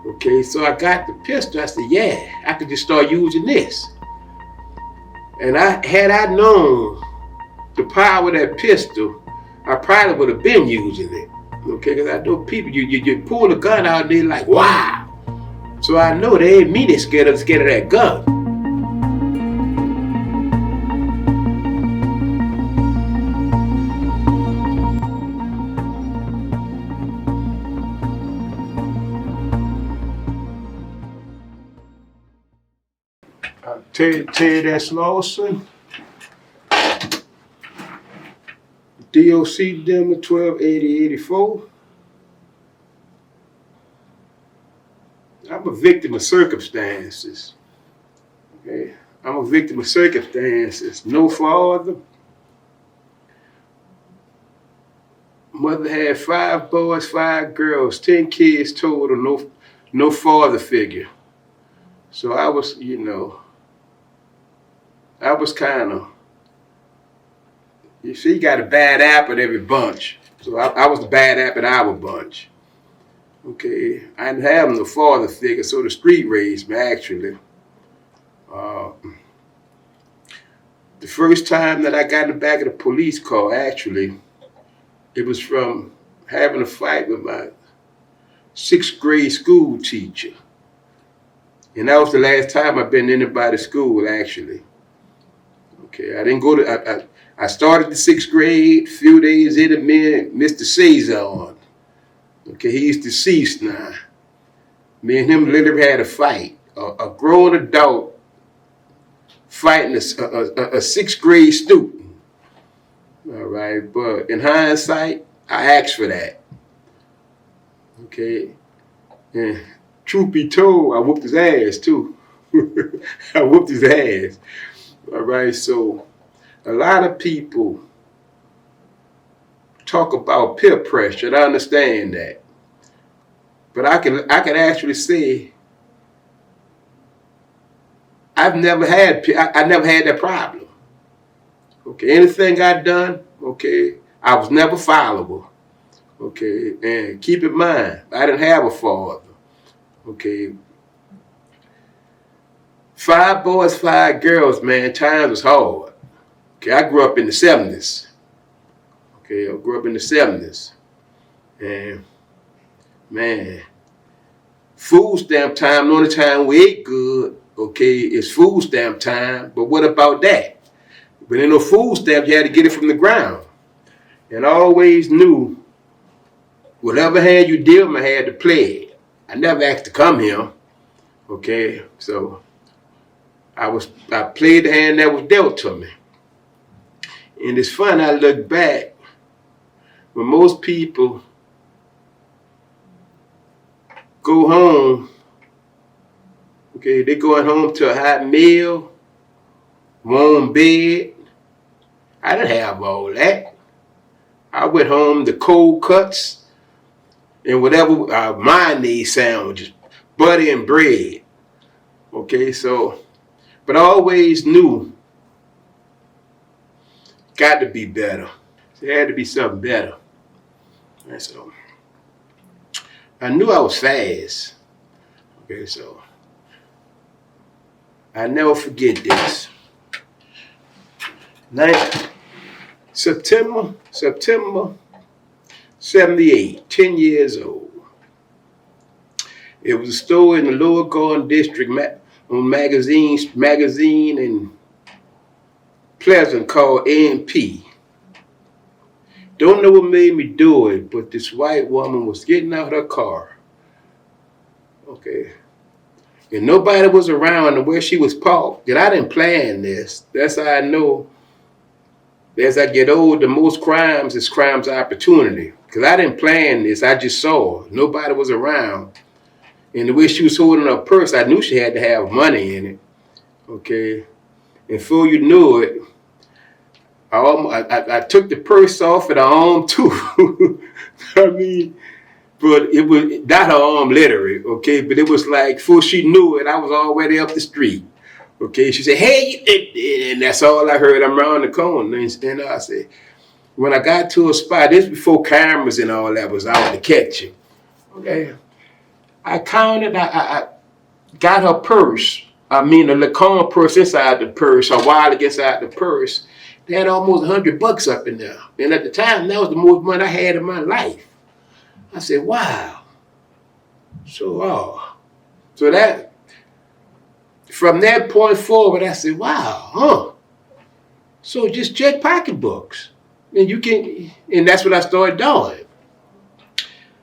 Okay, so I got the pistol. I said, yeah, I could just start using this. And had I known the power of that pistol, I probably would have been using it. Okay, because I know people, you pull a gun out, they're like, wow. So I know they ain't me, they scared of that gun. I'll tell you that's Lawson. DOC Denver 128084. I'm a victim of circumstances. Okay, I'm a victim of circumstances. No father. Mother had 5 boys, 5 girls, 10 kids total. No father figure. So I was, I was kind of. You see, you got a bad apple in every bunch. So I was the bad apple in our bunch. Okay, I didn't have no father figure, so the street raised me, actually. The first time that I got in the back of the police car, actually, it was from having a fight with my 6th grade school teacher. And that was the last time I've been in anybody's school, actually. Okay, I didn't go to, I started the 6th grade, a few days into Mr. Cezanne. Okay, he's deceased now. Me and him literally had a fight. A grown adult fighting a 6th grade student. All right, but in hindsight, I asked for that. Okay, and truth be told, I whooped his ass too. I whooped his ass. All right, so a lot of people talk about peer pressure, and I understand that. But I can actually say I never had that problem. Okay, anything I done, okay, I was never followable. Okay, and keep in mind, I didn't have a father. Okay, 5 boys, 5 girls, man, times was hard. Okay, I grew up in the 70s. Okay, I grew up in the 70s. And man, food stamp time, the only time we ate good, okay, is food stamp time. But what about that? But ain't no food stamp, you had to get it from the ground. And I always knew whatever hand you dealt me, I had to play it. I never asked to come here. Okay, so I played the hand that was dealt to me. And it's fun, I look back, when most people go home, okay, they going home to a hot meal, warm bed. I didn't have all that. I went home to cold cuts and whatever mayonnaise sandwiches, butter and bread. Okay, so, but I always knew got to be better. There had to be something better. And so I knew I was fast. Okay, so I never forget this. September 78, 10 years old. It was a store in the Lower Garden District on magazine in Pleasant called A&P. Don't know what made me do it, but this white woman was getting out her car. Okay. And nobody was around where she was parked. And I didn't plan this. That's how I know as I get older, the most crimes is crimes of opportunity. Because I didn't plan this, I just saw. Nobody was around. And the way she was holding her purse, I knew she had to have money in it. Okay. And before you knew it, I took the purse off at her arm too. I mean, but it was not her arm literally, okay? But it was like, before she knew it, I was already up the street. Okay, she said, hey, and that's all I heard. I'm around the corner. And I said, when I got to a spot, this before cameras and all that was out to catch you. Okay. I counted, I got her purse. I mean, the Lacan purse inside the purse, her wallet inside the purse. They had almost $100 up in there. And at the time, that was the most money I had in my life. I said, wow. So that, from that point forward, I said, wow, huh? So just check pocketbooks. And you can, and that's what I started doing.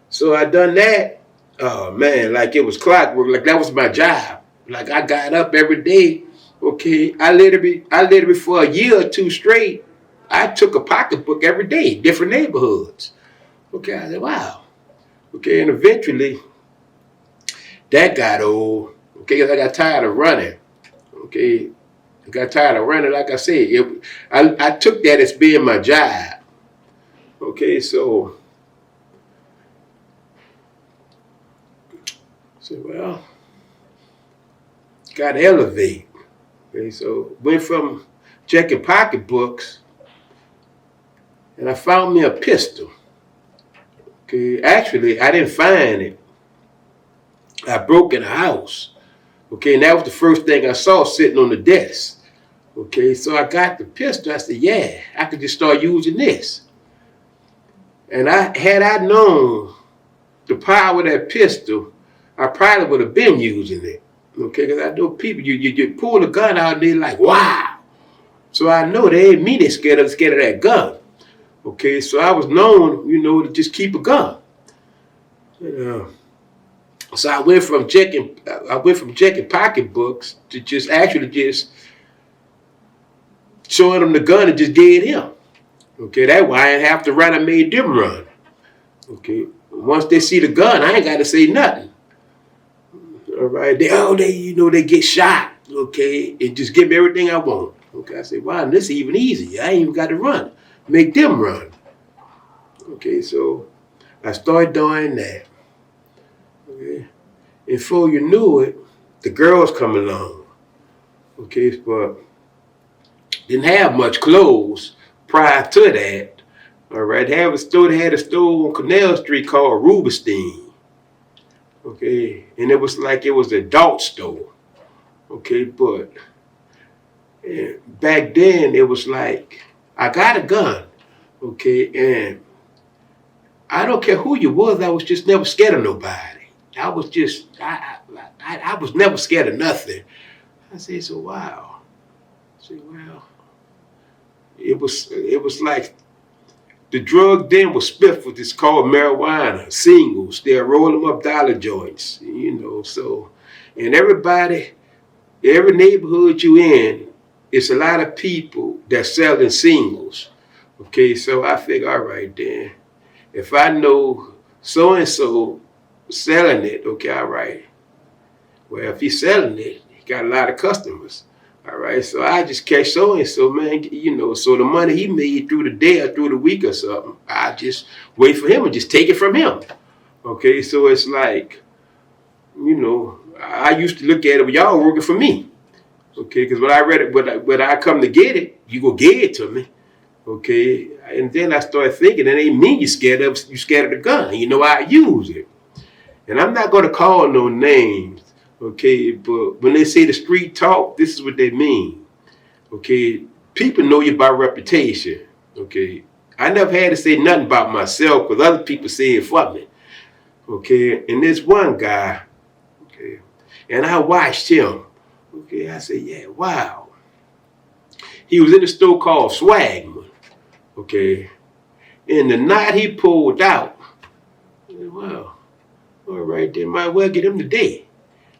So I done that. Oh man, like it was clockwork. Like that was my job. Like I got up every day. Okay, I literally for a year or two straight, I took a pocketbook every day, different neighborhoods. Okay, I said, wow. Okay, and eventually that got old. Okay, because I got tired of running. Okay, I got tired of running. Like I said, I took that as being my job. Okay, so well, got to elevate. Okay, so went from checking pocketbooks, and I found me a pistol. Okay, actually, I didn't find it. I broke in a house. Okay, and that was the first thing I saw sitting on the desk. Okay, so I got the pistol. I said, yeah, I could just start using this. And had I known the power of that pistol, I probably would have been using it. Okay, because I know people, you pull the gun out and they're like, wow. So I know they ain't me that's scared of that gun. Okay, so I was known, to just keep a gun. So I went from checking pocketbooks to just showing them the gun and just gave him. Okay, that way I didn't have to run. I made them run. Okay, once they see the gun, I ain't got to say nothing. All right, they get shot. Okay, and just give me everything I want. Okay, I say, wow, this is even easy. I ain't even got to run. Make them run. Okay, so I started doing that. Okay, and before you knew it, the girls come along. Okay, but didn't have much clothes prior to that. All right, they had a store on Canal Street called Rubenstein. Okay, and it was an adult store. Okay, but back then it was like, I got a gun. Okay, and I don't care who you was, I was just never scared of nobody. I was just, I was never scared of nothing. I said, so wow. I said, well, it was like the drug then was spiff with this called marijuana, singles. They'll roll them up dollar joints, so, and every neighborhood you in, it's a lot of people that selling singles. Okay, so I figure, all right then, if I know so-and-so selling it, okay, all right. Well, if he's selling it, he got a lot of customers. All right, so I just catch so-and-so, man, so the money he made through the day or through the week or something, I just wait for him and just take it from him. Okay, so it's like, I used to look at it, but y'all working for me. Okay, because when I come to get it, you go get it to me. Okay, and then I started thinking, it ain't me you scared of the gun. I use it. And I'm not going to call no names. Okay, but when they say the street talk, this is what they mean. Okay, people know you by reputation. Okay, I never had to say nothing about myself because other people say it for me. Okay, and this one guy, okay, and I watched him. Okay, I said, yeah, wow. He was in a store called Swagman. Okay, and the night he pulled out, I said, wow, all right, then might well get him today.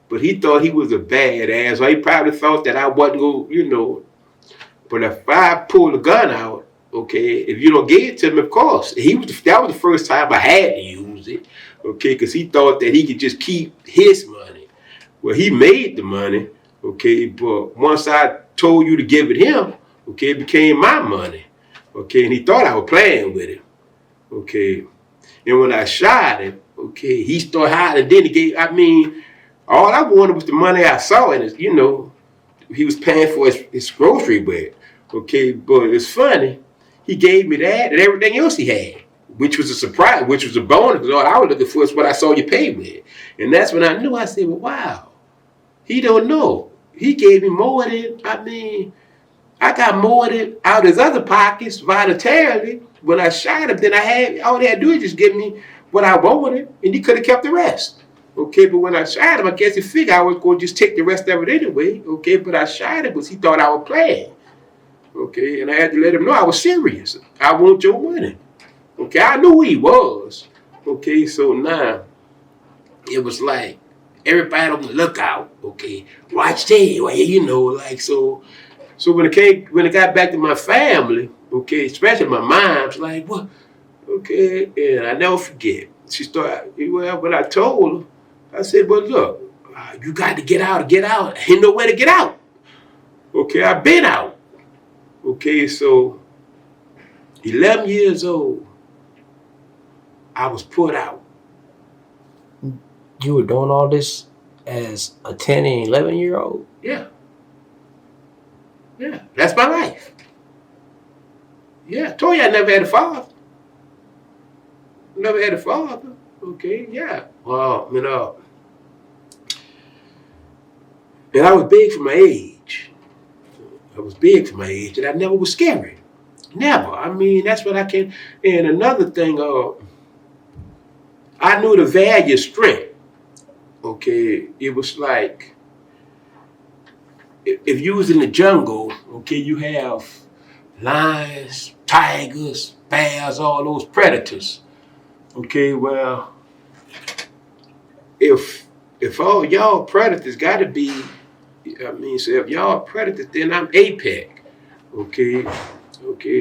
But he thought he was a badass. So he probably thought that I wasn't going, But if I pull the gun out, okay, if you don't give it to him, of course. That was the first time I had to use it, okay, because he thought that he could just keep his money. Well, he made the money, okay, but once I told you to give it him, okay, it became my money, okay, and he thought I was playing with him, okay. And when I shot him, okay, he started hiding. Then all I wanted was the money I saw, and he was paying for his grocery with. Okay, but it's funny, he gave me that and everything else he had. which was a surprise, which was a bonus, because all I was looking for is what I saw you pay with. And that's when I knew. I said, well, wow, he don't know. He gave me more than, I got more than out of his other pockets voluntarily. When I shot him, then all they had to do is just give me what I wanted, and he could have kept the rest. Okay, but when I shot him, I guess he figured I was going to just take the rest of it anyway. Okay, but I shot him because he thought I was playing. Okay, and I had to let him know I was serious. I want your money. Okay, I knew who he was. Okay, so now it was like everybody on the lookout. Okay, watch that. Well, you know, like so when it got back to my family, okay, especially my mom's like, what? Okay, and I never forget. She started, well, when I told her, I said, well, look, you got to get out. Ain't no way to get out. Okay, I've been out. Okay, so 11 years old, I was put out. You were doing all this as a 10 and 11-year-old? Yeah. Yeah, that's my life. Yeah, I told you I never had a father. Never had a father. Okay, yeah. Well, and I was big for my age. And I never was scary. Never. That's what I can. And another thing, I knew the value of strength. Okay, it was like, if you was in the jungle, okay, you have lions, tigers, bears, all those predators. Okay, well, if all y'all predators got to be, so if y'all predators, then I'm apex. Okay,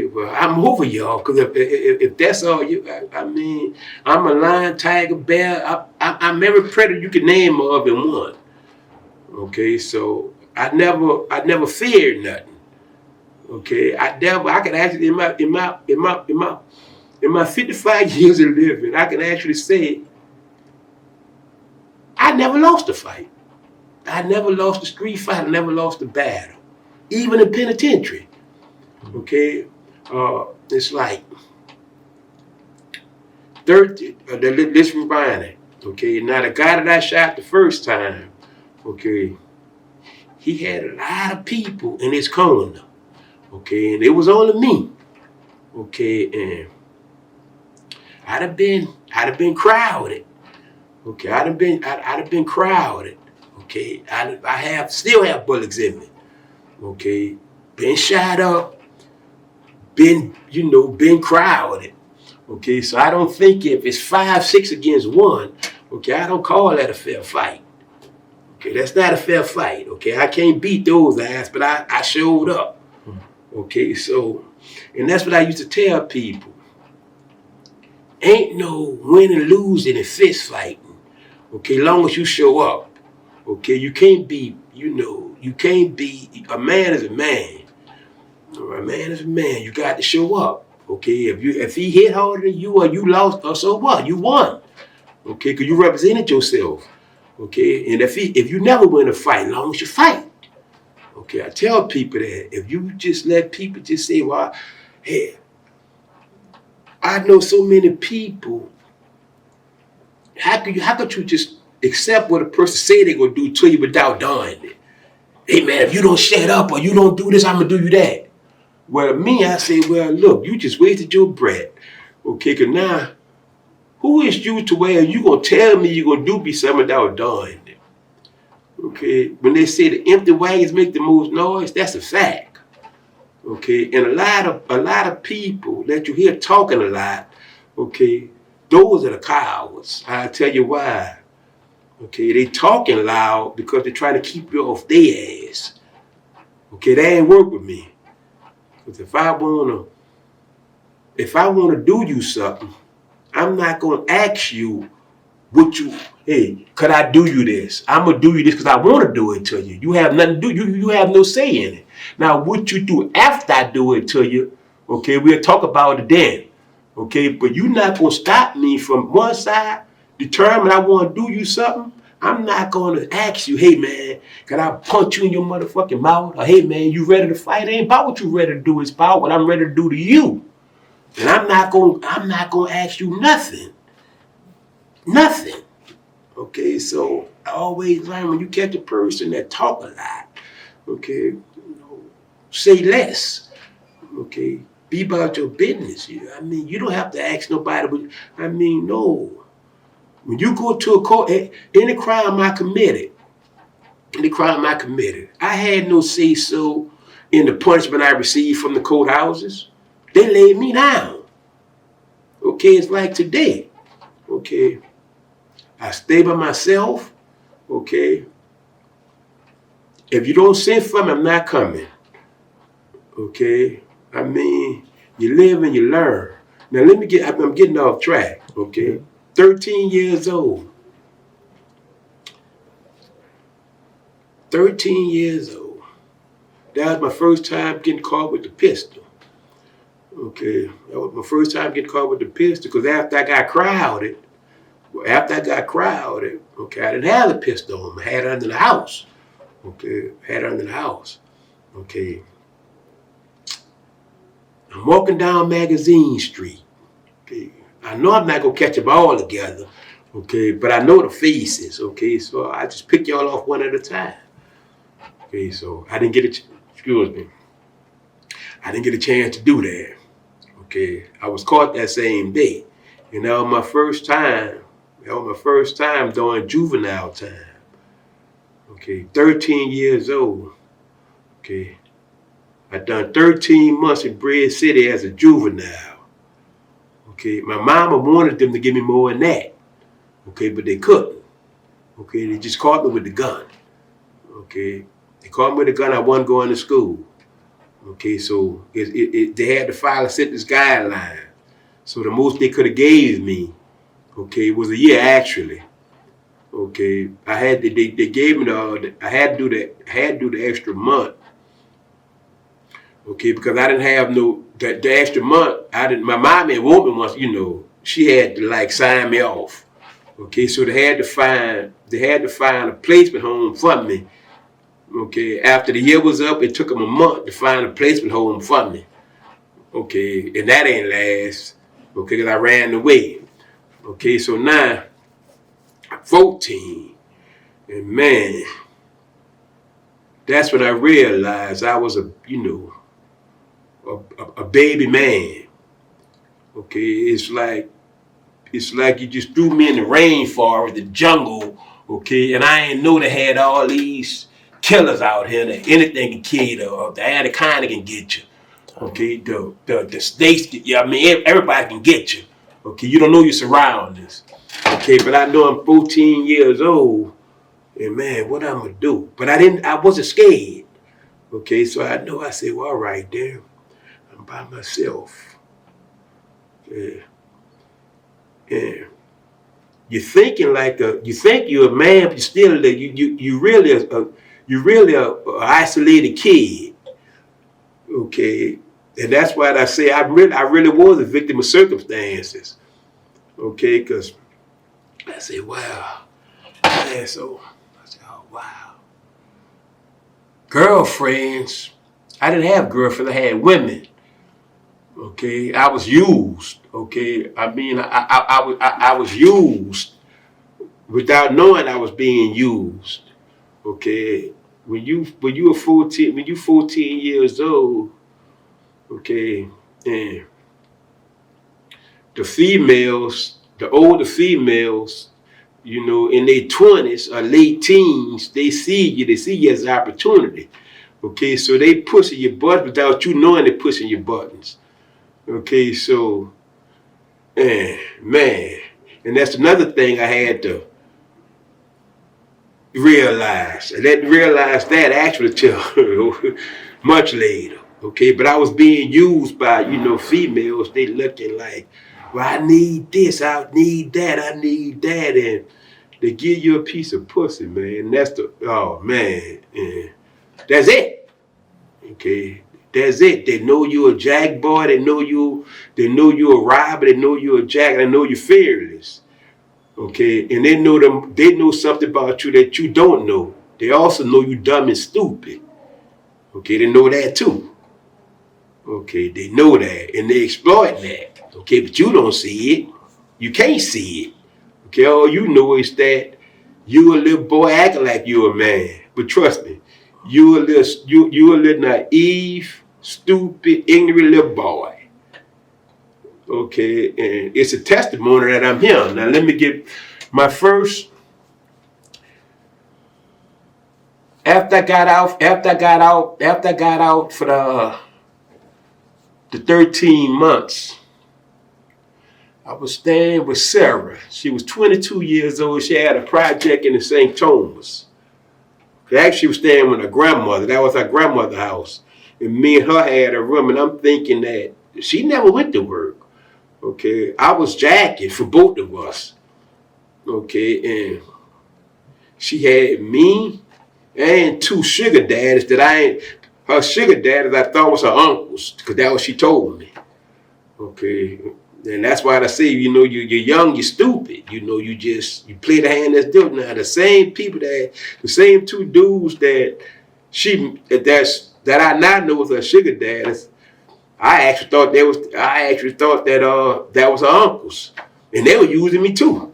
well, I'm over y'all, because if that's all you, I'm a lion, tiger, bear. I'm every predator you can name of in one. Okay, so I never feared nothing. Okay, I can actually in my 55 years of living, I can actually say I never lost a fight. I never lost a street fight. I never lost a battle, even in penitentiary. Okay, it's like 30. Let's rewind it. Okay, now the guy that I shot the first time, okay, he had a lot of people in his corner. Okay, and it was only me. Okay, and I'd have been crowded. Okay, I'd have been crowded. Okay, I still have bullets in me. Okay, been shot up, been crowded. Okay, so I don't think if it's 5, 6 against 1, okay, I don't call that a fair fight. Okay, that's not a fair fight. Okay, I can't beat those ass, but I showed up. Okay, so, and that's what I used to tell people. Ain't no winning, losing, and fist fighting. Okay, long as you show up. Okay, you can't be, a man is a man. Or a man is a man. You got to show up. Okay, if he hit harder than you, or you lost, or so what? You won. Okay, because you represented yourself. Okay, and if you never win a fight, as long as you fight. Okay, I tell people that if you just let people just say, well, hey, I know so many people. How could you just accept what a person say they're gonna do to you without doing it? Hey man, if you don't shut up or you don't do this, I'm gonna do you that. Well, me, I say, well, look, you just wasted your breath. Okay, because now, who is you to where you gonna tell me you're gonna do me something without doing it? Okay, when they say the empty wagons make the most noise, that's a fact. Okay, and a lot of people that you hear talking a lot, okay, those are the cowards. I'll tell you why. Okay, they talking loud because they're trying to keep you off their ass. Okay, that ain't work with me. Because if I wanna do you something, I'm not gonna ask you hey, could I do you this? I'm gonna do you this because I want to do it to you. You have nothing to do. You have no say in it. Now, what you do after I do it to you, okay, we'll talk about it then. Okay, but you're not gonna stop me from one side, determine I want to do you something. I'm not gonna ask you, hey man, can I punch you in your motherfucking mouth? Or hey man, you ready to fight? It ain't about what you ready to do, it's about what I'm ready to do to you. And I'm not gonna ask you nothing. Nothing. Okay, so I always learn when you catch a person that talk a lot, okay, say less. Okay, be about your business. I mean, you don't have to ask nobody, but I mean, no. When you go to a court, any crime I committed, I had no say so in the punishment I received from the courthouses. They laid me down. Okay, it's like today. Okay, I stay by myself. Okay, if you don't send for me, I'm not coming. Okay, I mean, you live and you learn. Now I'm getting off track. Okay, 13 years old. 13 years old. That was my first time getting caught with the pistol. Okay, that was my first time getting caught with the pistol because after I got crowded, okay, I didn't have the pistol on me. I had it under the house. Okay, Okay, I'm walking down Magazine Street. Okay, I know I'm not gonna catch them all together. Okay, but I know the faces. Okay, so I just pick y'all off one at a time. Okay, so I didn't get I didn't get a chance to do that. Okay, I was caught that same day. And that was my first time doing juvenile time. Okay, 13 years old. Okay, I done 13 months in Bread City as a juvenile. Okay, my mama wanted them to give me more than that. Okay, but they couldn't. Okay, they just caught me with the gun. Okay, they caught me with the gun. I wasn't going to school. Okay, so they had to file a sentence guideline. So the most they could have gave me, okay, was a year actually. Okay, they gave me I had to do the extra month. Okay, because I didn't have the extra month. My mom had want me once, she had to like sign me off. Okay, so they had to find a placement home for me. Okay, after the year was up, it took them a month to find a placement home for me. Okay, and that ain't last. Okay, because I ran away. Okay, so now I'm 14. And man, that's when I realized I was a baby man. Okay, it's like you just threw me in the rainforest, the jungle. Okay, and I ain't know they had all these killers out here that anything can kill you, or the anaconda can get you. Okay, the snakes, everybody can get you. Okay, you don't know your surroundings. Okay, but I know I'm 14 years old, and man, what I'm gonna do? But I wasn't scared. Okay, so I said, well, all right, then, I'm by myself. Yeah. Yeah. You're thinking you think you're a man, but you're still you really a isolated kid. Okay, and that's why I say I really was a victim of circumstances. Okay, because I said, wow, man, so I said, oh wow. Girlfriends, I didn't have girlfriends, I had women. Okay, I was used. Okay, I mean, I was used without knowing I was being used. Okay, when you 14 years old. Okay, and the older females, in their 20s or late teens, they see you as an opportunity. Okay, so they pushing your buttons without you knowing they're pushing your buttons. Okay, so, man, and that's another thing I had to realize. I didn't realize that actually till much later. Okay, but I was being used by, females. They looking like, well, I need this, I need that, and they give you a piece of pussy, man. Oh man, that's it. Okay, that's it. They know you a jack boy. They know you a robber. They know you a jack. They know you're fearless. Okay, and they know something about you that you don't know. They also know you dumb and stupid. Okay, they know that too. Okay, they know that and they exploit that. Okay, but you don't see it. You can't see it. Okay, all you know is that you a little boy acting like you a man. But trust me, you a little naive, stupid, ignorant little boy. Okay, and it's a testimony that I'm here. Now let me get my first. After I got out for the 13 months, I was staying with Sarah. She was 22 years old. She had a project in the St. Thomas. Actually, she was staying with her grandmother. That was her grandmother's house. And me and her had a room, and I'm thinking that she never went to work. Okay, I was jacking for both of us. Okay, and she had me and two sugar daddies her sugar daddies I thought was her uncles, because that's what she told me. Okay, and that's why I say, you're young, you're stupid. You play the hand that's dealt. Now the same two dudes that I now know as her sugar daddies, I actually thought that was her uncles, and they were using me too.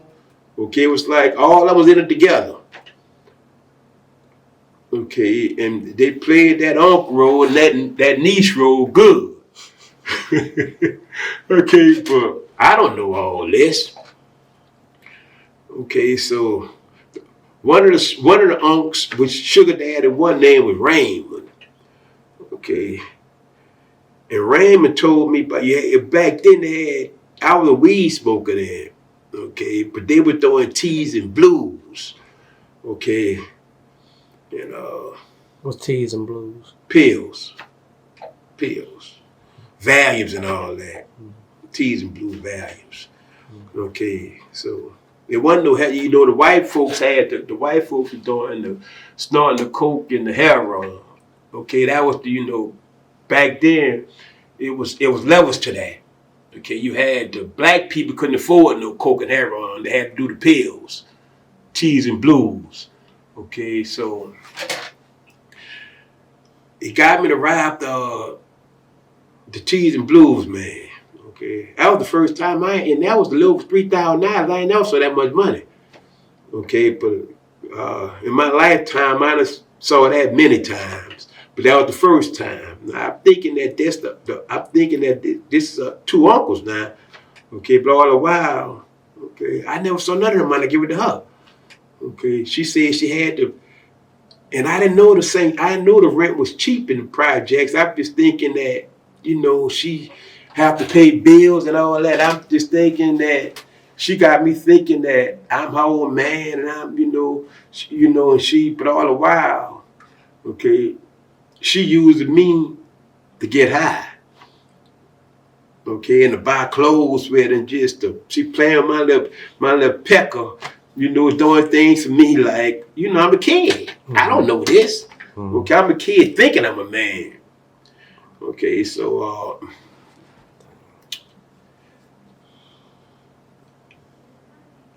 Okay, it was like all I was in it together. Okay, and they played that uncle role and that niece role good. Okay, but I don't know all this. Okay, so one of the unks was sugar daddy. One name was Raymond. Okay, and Raymond told me, but yeah, back then I was a weed smoker then. Okay, but they were throwing teas and blues. Okay, and What's teas and blues? pills, Valiums and all that. Teas and blue Valiums. Okay, so it wasn't the white folks had the white folks were doing snorting the coke and the heroin. Okay, that was back then it was levels to that. Okay, you had the black people couldn't afford no coke and heroin. They had to do the pills, teas and blues. Okay, so it got me to ride the teas and blues, man. Okay, that was the first time and that was the little $3,000. I ain't never saw that much money. Okay, but in my lifetime, I just saw that many times. But that was the first time. Now, I'm thinking that this is two uncles now. Okay, but all the while, okay, I never saw none of the money give it to her. Okay, she said she had to, and I didn't know I know the rent was cheap in the projects. I'm just thinking that, she have to pay bills and all that. I'm just thinking that she got me thinking that I'm her old man and I'm, but all the while, okay, she used me to get high. Okay, and to buy clothes with and she playing my little pecker, doing things for me like, I'm a kid. I don't know this. Okay, I'm a kid thinking I'm a man. Okay, so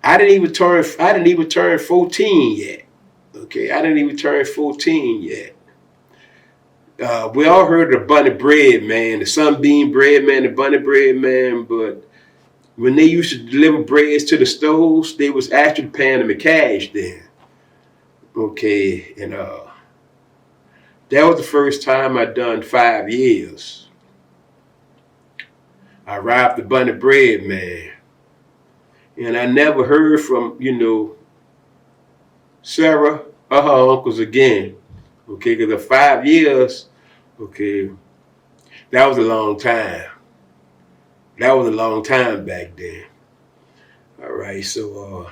I didn't even turn 14 yet. Okay, I didn't even turn 14 yet. We all heard of the bunny bread man, the sunbeam bread man, the bunny bread man, but when they used to deliver breads to the stores, they was actually paying them in cash then. Okay, and that was the first time I done 5 years. I robbed the bunny bread man. And I never heard from, Sarah or her uncles again. Okay, because the 5 years, okay, that was a long time. That was a long time back then. All right, so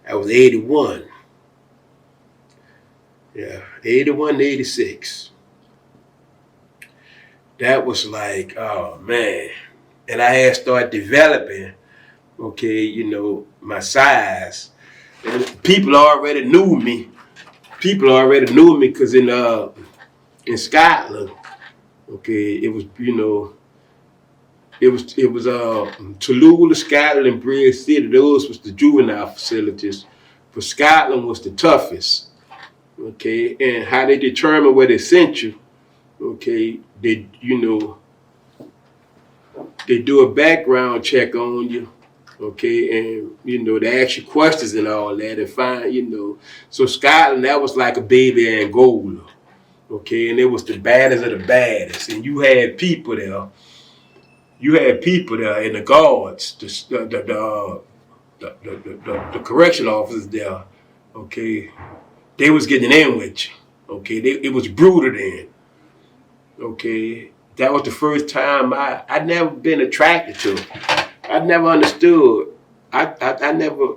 I was 81. Yeah, 81 to 86. That was like, oh man. And I had started developing, okay, my size. And people already knew me. Because in Scotland, okay, it was, it was Tallulah, Scotland, and Bridge City. Those was the juvenile facilities. But Scotland was the toughest. Okay, and how they determine where they sent you, okay, they, they do a background check on you, okay, and they ask you questions and all that, and find. So Scotland, that was like a baby Angola, okay, and it was the baddest of the baddest, and you had people there. You had people there, and the guards, the correction officers there, okay, they was getting in with you, okay. It was brutal then, okay. That was the first time I never been attracted to it. I never understood. I never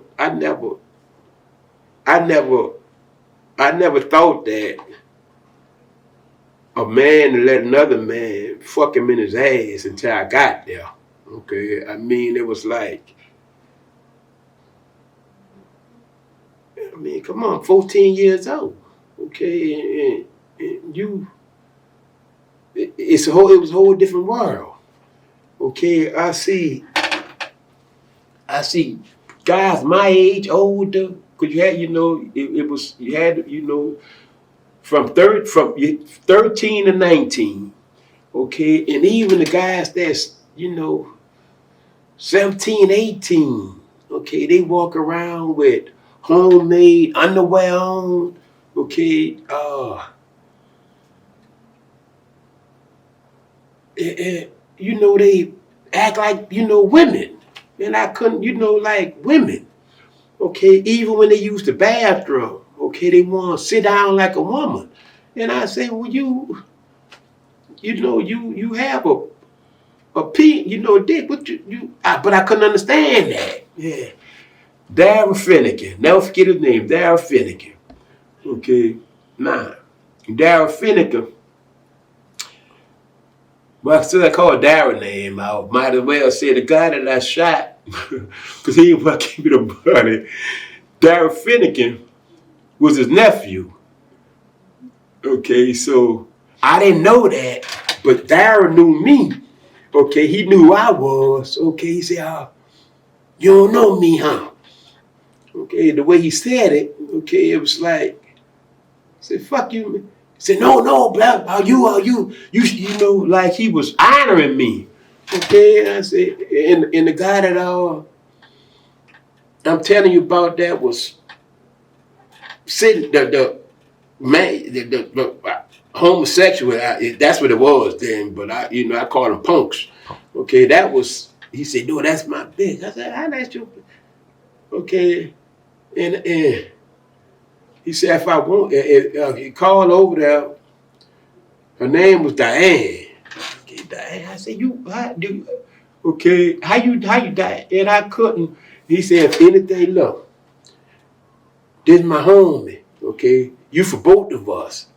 thought that a man let another man fuck him in his ass until I got there. Okay, I mean, it was like, come on, 14 years old. Okay, and it was a whole different world. Okay, I see guys my age, older, cause you had, from 13 to 19, okay, and even the guys that's 17, 18, okay, they walk around with homemade underwear on, okay, they act like women, and I couldn't, like women, okay, even when they use the bathroom, okay, they want to sit down like a woman, and I say, well, you have a dick, but I couldn't understand that. Yeah, Darryl Finnegan, never forget his name, Darryl Finnegan. Okay, Darryl Finnegan. Well, since I called Darryl name, I might as well say the guy that I shot, because he didn't want to give me the money. Darryl Finnegan was his nephew. Okay, so I didn't know that, but Darryl knew me. Okay, he knew who I was. Okay, he said, you don't know me, huh? Okay, the way he said it, okay, it was like, I said, fuck you. He said, no, blah, are you, like he was honoring me. Okay, and I said, and the guy that I'm telling you about that was sitting, the man, the homosexual, that's what it was then, but I called them punks. Okay, that was, he said, no, that's my bitch. I said, how that's your bitch? Okay, and he said, if I want, he called over there, her name was Diane. Okay, Diane, I said, how you die? And I couldn't, he said, if anything, look, this is my homie, okay, you for both of us.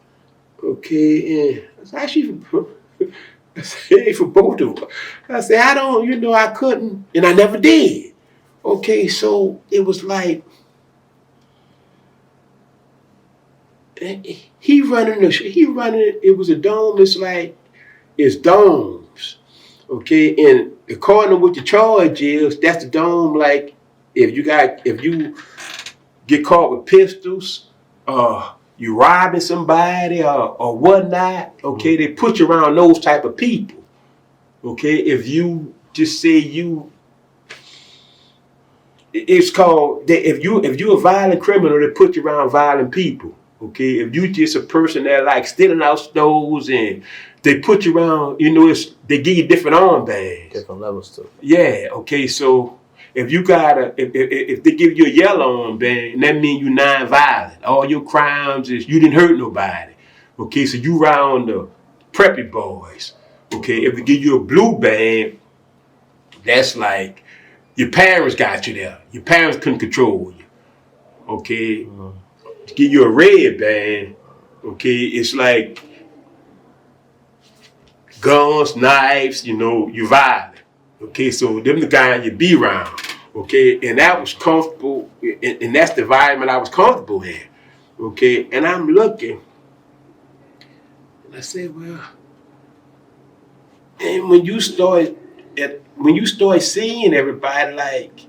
Okay, and I said, actually, I said, for both of us. I said, I couldn't, and I never did. Okay, so it was like, he running, it was a dome, it's domes. Okay, and according to what the charge is, that's the dome, like, if you get caught with pistols, you robbing somebody or whatnot, okay, they put you around those type of people. Okay, if you just say it's called, if you're a violent criminal, they put you around violent people. Okay, if you just a person that like stealing out stores, and they put you around, they give you different armbands. Different levels too. Yeah, okay, so if you if they give you a yellow armband, that means you non-violent. All your crimes is you didn't hurt nobody. Okay, so you round the preppy boys. Okay, if they give you a blue band, that's like your parents got you there. Your parents couldn't control you. Okay, to give you a red band, okay, it's like guns, knives, you violent. Okay, so them the guys you be around. Okay, and that was comfortable, and that's the environment I was comfortable in. Okay, and I'm looking, and I said, well, and when you start seeing everybody like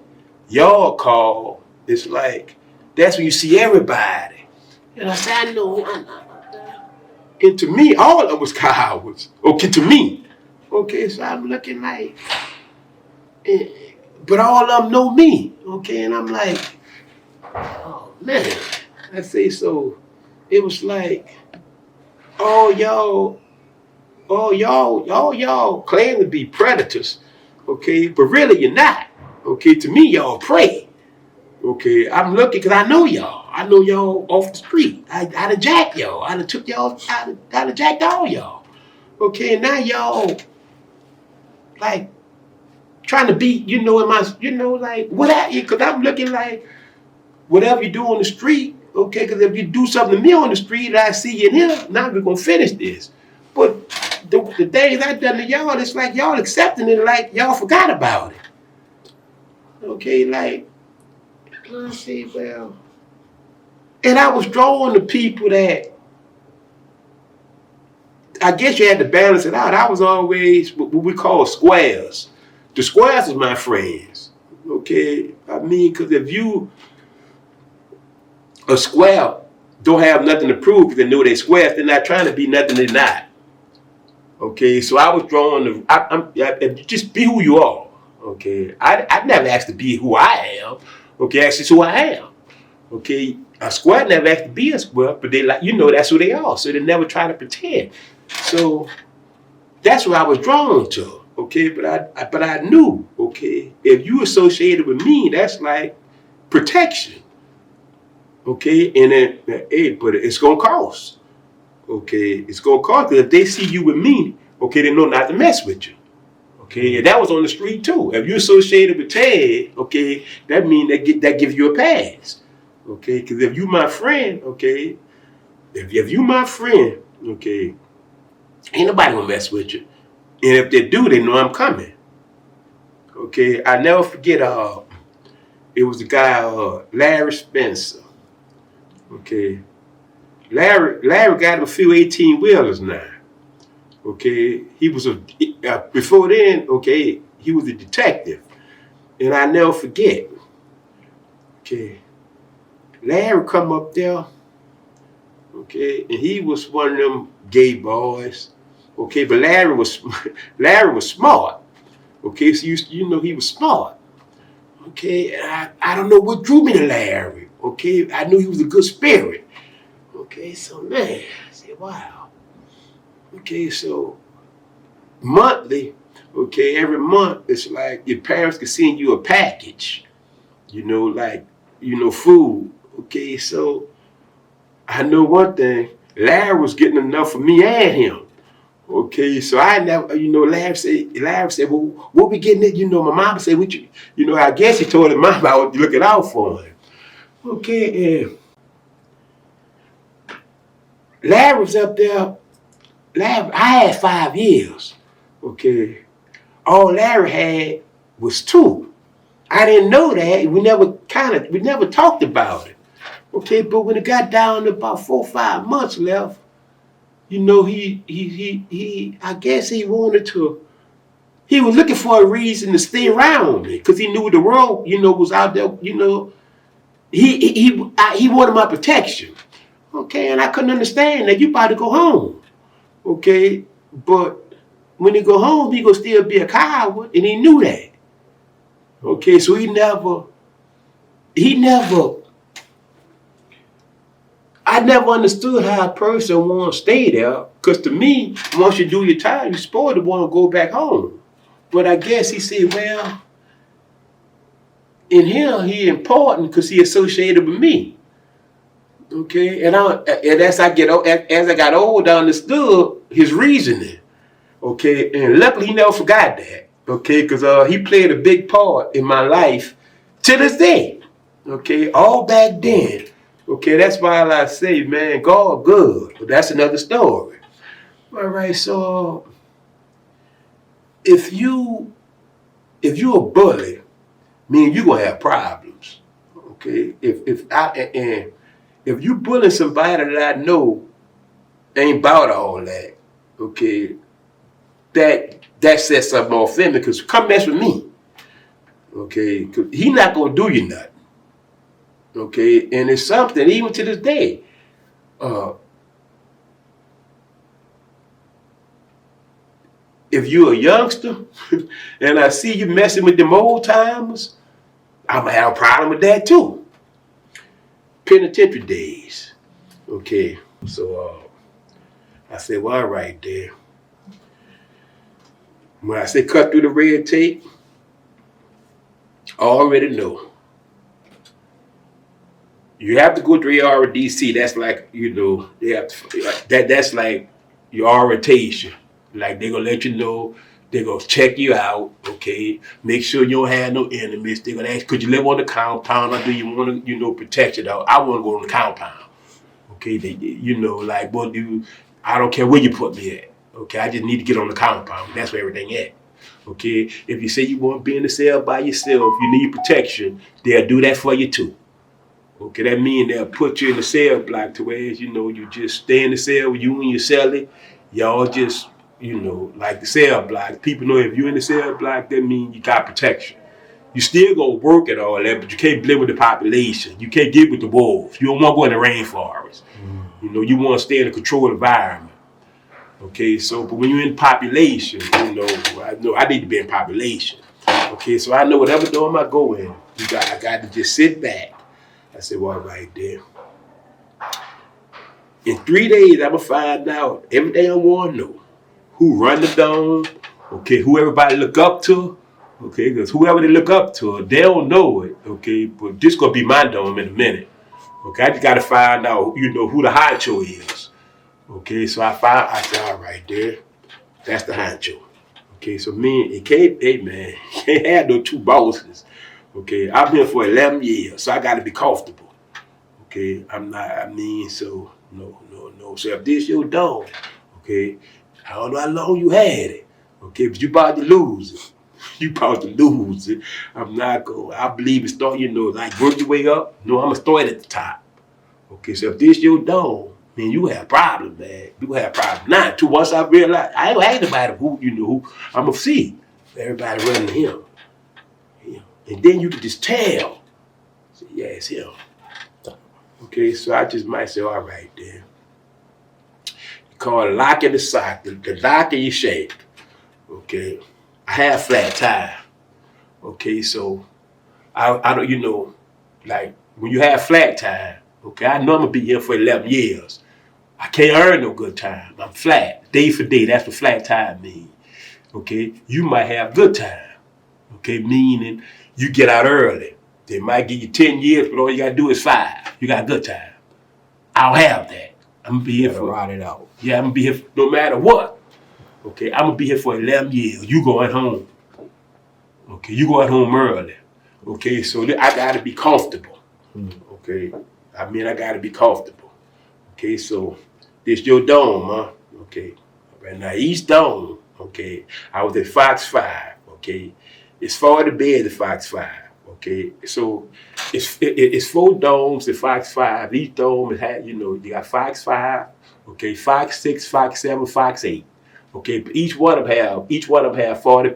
y'all call, it's like that's when you see everybody. And I said, I know. And to me, all of them was cowards. Okay, to me. Okay, so I'm looking like, eh, but all of them know me. Okay, and I'm like, oh man. I say so. It was like, oh y'all claim to be predators. Okay, but really you're not. Okay, to me y'all prey. Okay, I'm looking because I know y'all. I know y'all off the street. I'd have jacked y'all. I'd have took y'all. I'd have jacked all y'all. Okay, and now y'all like trying to be, in my, like what I, because I'm looking like whatever you do on the street. Okay, because if you do something to me on the street, I see you in here. Now we're gonna finish this. But the things I done to y'all, it's like y'all accepting it, like y'all forgot about it. Okay, like let's see, well. And I was drawing the people that I guess you had to balance it out. I was always what we call squares. The squares is my friends. Okay, I mean, because if you a square don't have nothing to prove because they know they squares, they're not trying to be nothing they're not. Okay, so I was drawing just be who you are. Okay, I never asked to be who I am. Okay, actually, who I am. Okay, a square never asked to be a square, but they like that's who they are. So they never try to pretend. So that's what I was drawn to. Okay, but I knew. Okay, if you associated with me, that's like protection. Okay, and then hey, but it's gonna cost. Okay, it's gonna cost because if they see you with me, okay, they know not to mess with you. Okay, and that was on the street too. If you associated with Ted, okay, that means that gives you a pass. Okay, because if you my friend, okay, if you my friend, okay, ain't nobody gonna mess with you. And if they do, they know I'm coming. Okay, I never forget. It was the guy Larry Spencer. Okay, Larry got him a few 18-wheelers now. Okay, he was before then. Okay, he was a detective, and I never forget. Okay, Larry come up there. Okay, and he was one of them gay boys. Okay, but Larry was smart. Okay, so he was smart. Okay, and I don't know what drew me to Larry. Okay, I knew he was a good spirit. Okay, so man, I said, wow. Okay, so monthly, okay, every month it's like your parents can send you a package, like, food. Okay, so I know one thing, Larry was getting enough for me and him. Okay, so I never, Larry said, well, what we getting it? My mom said, I guess he told his mom I was looking out for him. Okay, and Larry was up there. I had 5 years. Okay, all Larry had was 2. I didn't know that. We never talked about it. Okay, but when it got down to about 4 or 5 months left, I guess he wanted to. He was looking for a reason to stay around me because he knew the world, was out there. He wanted my protection. Okay, and I couldn't understand that you about to go home. Okay, but when he go home, he gonna still be a coward, and he knew that. Okay, so I never understood how a person want to stay there, because to me, once you do your time, you're supposed to want to go back home. But I guess he said, well, in here, he important because he associated with me. Okay, and as I got older, I understood his reasoning. Okay, and luckily he never forgot that. Okay, because he played a big part in my life to this day. Okay, all back then. Okay, that's why I say, man, God good. But that's another story. All right, so if you a bully, mean you gonna have problems. Okay, if you bullying somebody that I know ain't about all that, okay, that sets something off in me because come mess with me. Okay, cause he not gonna do you nothing. Okay, and it's something even to this day. if you're a youngster and I see you messing with them old timers, I'm gonna have a problem with that too. Penitentiary days. Okay, so I said, well, all right, there. When I say cut through the red tape, I already know. You have to go to ARDC. That's like, they have to, that's like your orientation. Like they're gonna let you know, they're gonna check you out, okay? Make sure you don't have no enemies. They're gonna ask, could you live on the compound or do you want to, protect you though? I want to go on the compound. Okay, like what do I don't care where you put me at. Okay, I just need to get on the compound. That's where everything at. Okay, if you say you want to be in the cell by yourself, you need protection, they'll do that for you too. Okay, that means they'll put you in the cell block to where, you just stay in the cell with you and your cellie. Y'all just, like the cell block. People know if you're in the cell block, that means you got protection. You still gonna work at all that, but you can't blend with the population. You can't get with the wolves. You don't want to go in the rainforest. You want to stay in a controlled environment. Okay, so but when you're in population, I know I need to be in population. Okay, so I know whatever dorm I go in, I got to just sit back. I said, well, right there. In 3 days, I'm gonna find out everything I want to know. Who run the dome? Okay, who everybody look up to? Okay, because whoever they look up to, they don't know it. Okay, but this gonna be my dome in a minute. Okay, I just gotta find out, who the honcho is. Okay, so I said, all right, there, that's the honcho. Okay, so hey, can't have no two bosses. Okay, I'm here for 11 years, so I gotta be comfortable. Okay, so no. So if this your dome, okay, I don't know how long you had it. Okay, but you about to lose it. You about to lose it. I'm not going. I believe it's start, like work your way up. No, I'm gonna start at the top. Okay, so if this your dome, then you have problems, man. You have problems. Now, too, once I realize, I ain't ask nobody who I'm gonna see. Everybody running to him. And then you can just tell. Say, yeah, it's him. Okay, so I just might say, all right, then. You call it lock in the sock, the lock in your shape. Okay. I have flat tire. Okay, so I don't, like when you have flat tire, okay, I know I'm gonna be here for 11 years. I can't earn no good time. I'm flat, day for day. That's what flat tire means. Okay, you might have good time. Okay, meaning you get out early. They might give you 10 years, but all you gotta do is 5. You got good time. I don't have that. I'm gonna be here for ride it out. Yeah, I'm gonna be here no matter what. Okay, I'm gonna be here for 11 years. You going home. Okay, you going home early. Okay, so I gotta be comfortable. Okay, I gotta be comfortable. Okay, so this your dome, huh? Okay, right now East Dome. Okay, I was at Fox 5. Okay, it's 40 beds at Fox 5. Okay, so it's 4 domes at Fox 5. Each dome has, you got Fox 5. Okay, Fox 6, Fox 7, Fox 8. Okay, but each one of them have 40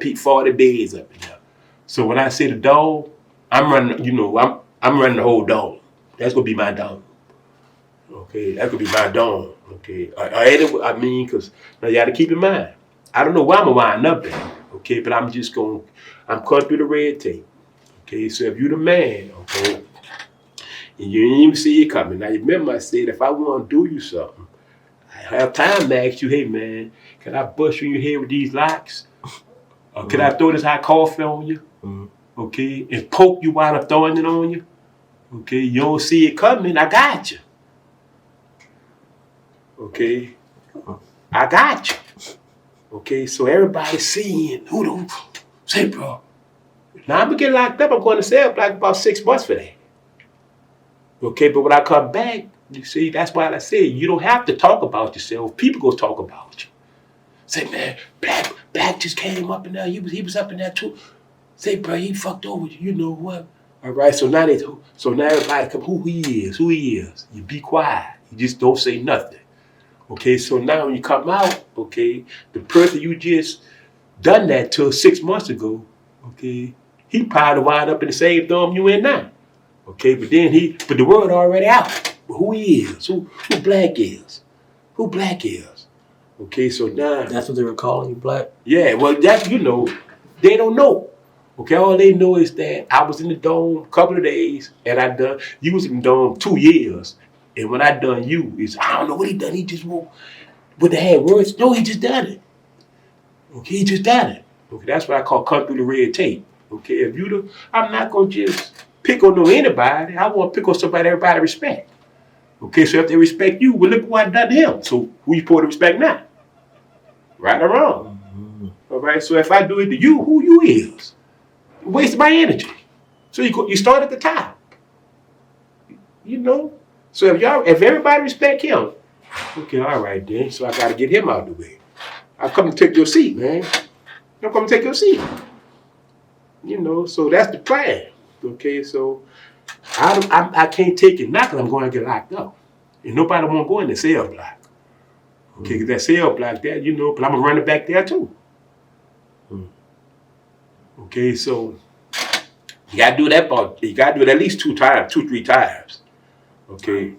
beds up in there. So when I say the dome, I'm running, I'm running the whole dome. That's gonna be my dome. Okay, that could be my dome. Okay, because now you got to keep in mind, I don't know where I'm gonna wind up at. Okay, but I'm cutting through the red tape. Okay, so if you're the man, okay, and you didn't even see it coming. Now you remember I said if I want to do you something, I have time to ask you, hey man, can I bust you in your head with these locks? Or can I throw this hot coffee on you? Okay, and poke you while I'm throwing it on you? Okay, you don't see it coming, I got you. Okay, I got you. Okay, so everybody's seeing say, bro. Now I'm gonna get locked up. I'm going to cell block about 6 months for that. Okay, but when I come back, you see, that's why I say you don't have to talk about yourself. People gonna talk about you. Say, man, Black just came up in there. He was up in there too. Say, bro, he fucked over you. You know what? All right, so now everybody come. Who he is? You be quiet. You just don't say nothing. Okay, so now when you come out, okay, the person you just done that to 6 months ago, okay, he probably wind up in the same dorm you in now. Okay, but the word already out. But who he is, who Black is. Okay, so now, That's what they were calling you, black? yeah, well, that, you know, they don't know. Okay, all they know is that I was in the dome a couple of days, and you was in the dome 2 years. And when I done you, I don't know what he done. He just won't, but they had words. No, he just done it. Okay, he just done it. Okay, that's what I call cut through the red tape. Okay, I'm not gonna just pick on no anybody. I want to pick on somebody everybody respect. Okay, so if they respect you, well, look what I done to him. So who you supposed to respect now? Right or wrong? Mm-hmm. All right. So if I do it to you, who you is? Waste my energy. So you start at the top. You know. So if everybody respect him, okay, all right then. So I got to get him out of the way. I come to take your seat, man. I'm come to take your seat. You know. So that's the plan. Okay. So I can't take it now because I'm going to get locked up, and nobody want to go in the cell block. Okay, because that cell block there, you know, but I'm gonna run it back there too. Okay, so you gotta do that about. You gotta do it at least 2 times, 3 times. Okay,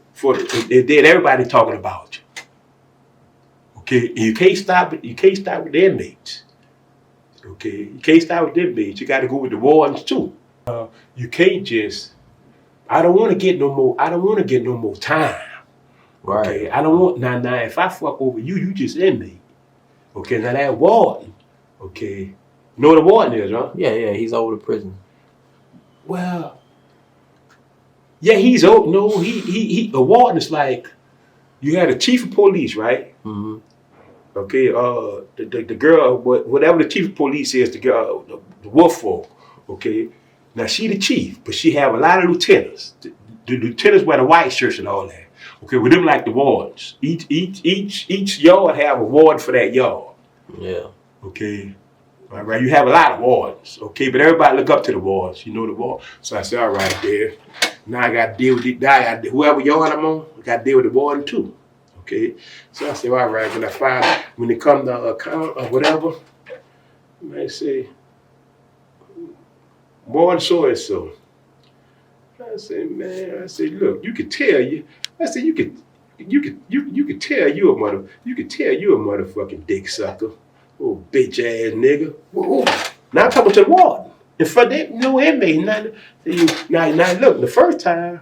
then everybody talking about you. Okay, and you can't stop it. You can't stop with the inmates. Okay, you can't stop with the inmates. You got to go with the wardens too. You can't just. I don't want to get no more. I don't want to get no more time. Right. Okay, I don't want now. If I fuck over you, you just inmate. Okay, now that warden. Okay, you know what a warden is, huh? Yeah, he's over the prison. Well, yeah, he's old. No, he. A warden is like you had a chief of police, right? Mm-hmm. Okay, the girl, whatever the chief of police is, the girl, the wolf folk. Okay, now she the chief, but she have a lot of lieutenants. The lieutenants wear the white shirts and all that. Okay, with them like the wardens. Each yard have a ward for that yard. Yeah. Okay. All right, you have a lot of wardens. Okay, but everybody look up to the wardens. You know the ward. So I said, all right, there. Now I got to deal with whoever yard I'm on. I got to deal with the warden too. Okay. So I said, all right. When they come to account or whatever, I might say, warden so and so. I said, man. I said, look, you could tell you. I said, you could tell you a motherfucking dick sucker. Oh, bitch ass nigga. Whoa. Now I'm talking to the warden. In front of no inmate. Now look, the first time,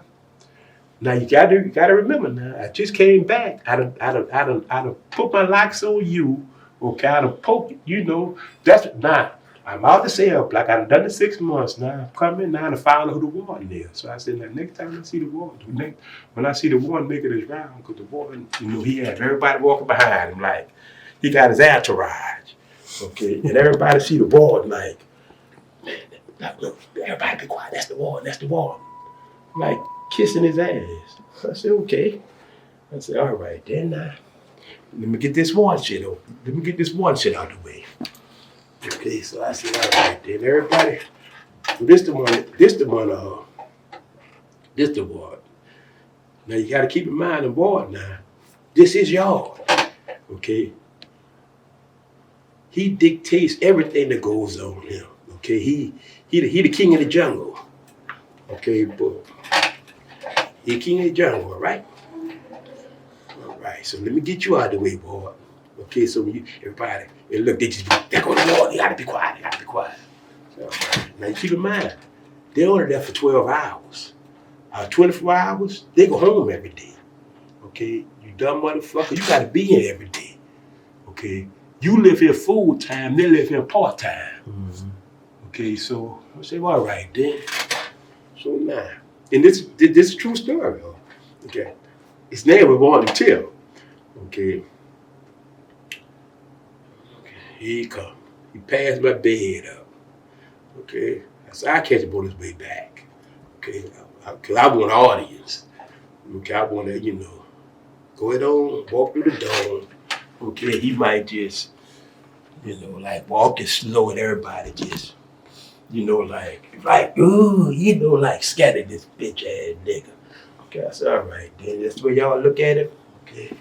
now you gotta remember now, I just came back. I done put my locks on you. Okay, I done poke, you know. That's now. I'm out the cell block. I done it 6 months now. I'm coming now to find out who the warden is. So I said, now next time I see the warden, when I see the warden making his round, because the warden, you know, he had everybody walking behind him like he got his entourage. Okay, and everybody see the warden like, man, look, everybody be quiet. That's the warden. That's the warden. Like kissing his ass. I said, okay. I said, all right, then let me get this one shit over. Let me get this one shit out of the way. Okay, so I said, all right, then everybody. This the warden. Now you gotta keep in mind the warden now. This is y'all. Okay. He dictates everything that goes on here. Okay, he the king of the jungle. Okay, but he king of the jungle, all right? All right, so let me get you out of the way, boy. Okay, so everybody, and look, they go to the Lord, you gotta be quiet, So, now you keep in mind, they're only there for 12 hours. 24 hours, they go home every day. Okay, you dumb motherfucker, you gotta be here every day. Okay. You live here full time, they live here part time. Mm-hmm. Okay, so I say, well, all right then. So now, and this is a true story, though. Okay, his name was Warren Till. Okay, here he come. He passed my bed up. Okay, so I catch him on his way back. Okay, because I want an audience. Okay, I want to, you know, go ahead on, walk through the door. Okay, he might just, you know, like walking slow and everybody just, you know, like, ooh, you know, like scatter this bitch ass nigga. Okay, I said, all right, then that's the way y'all look at it. Okay,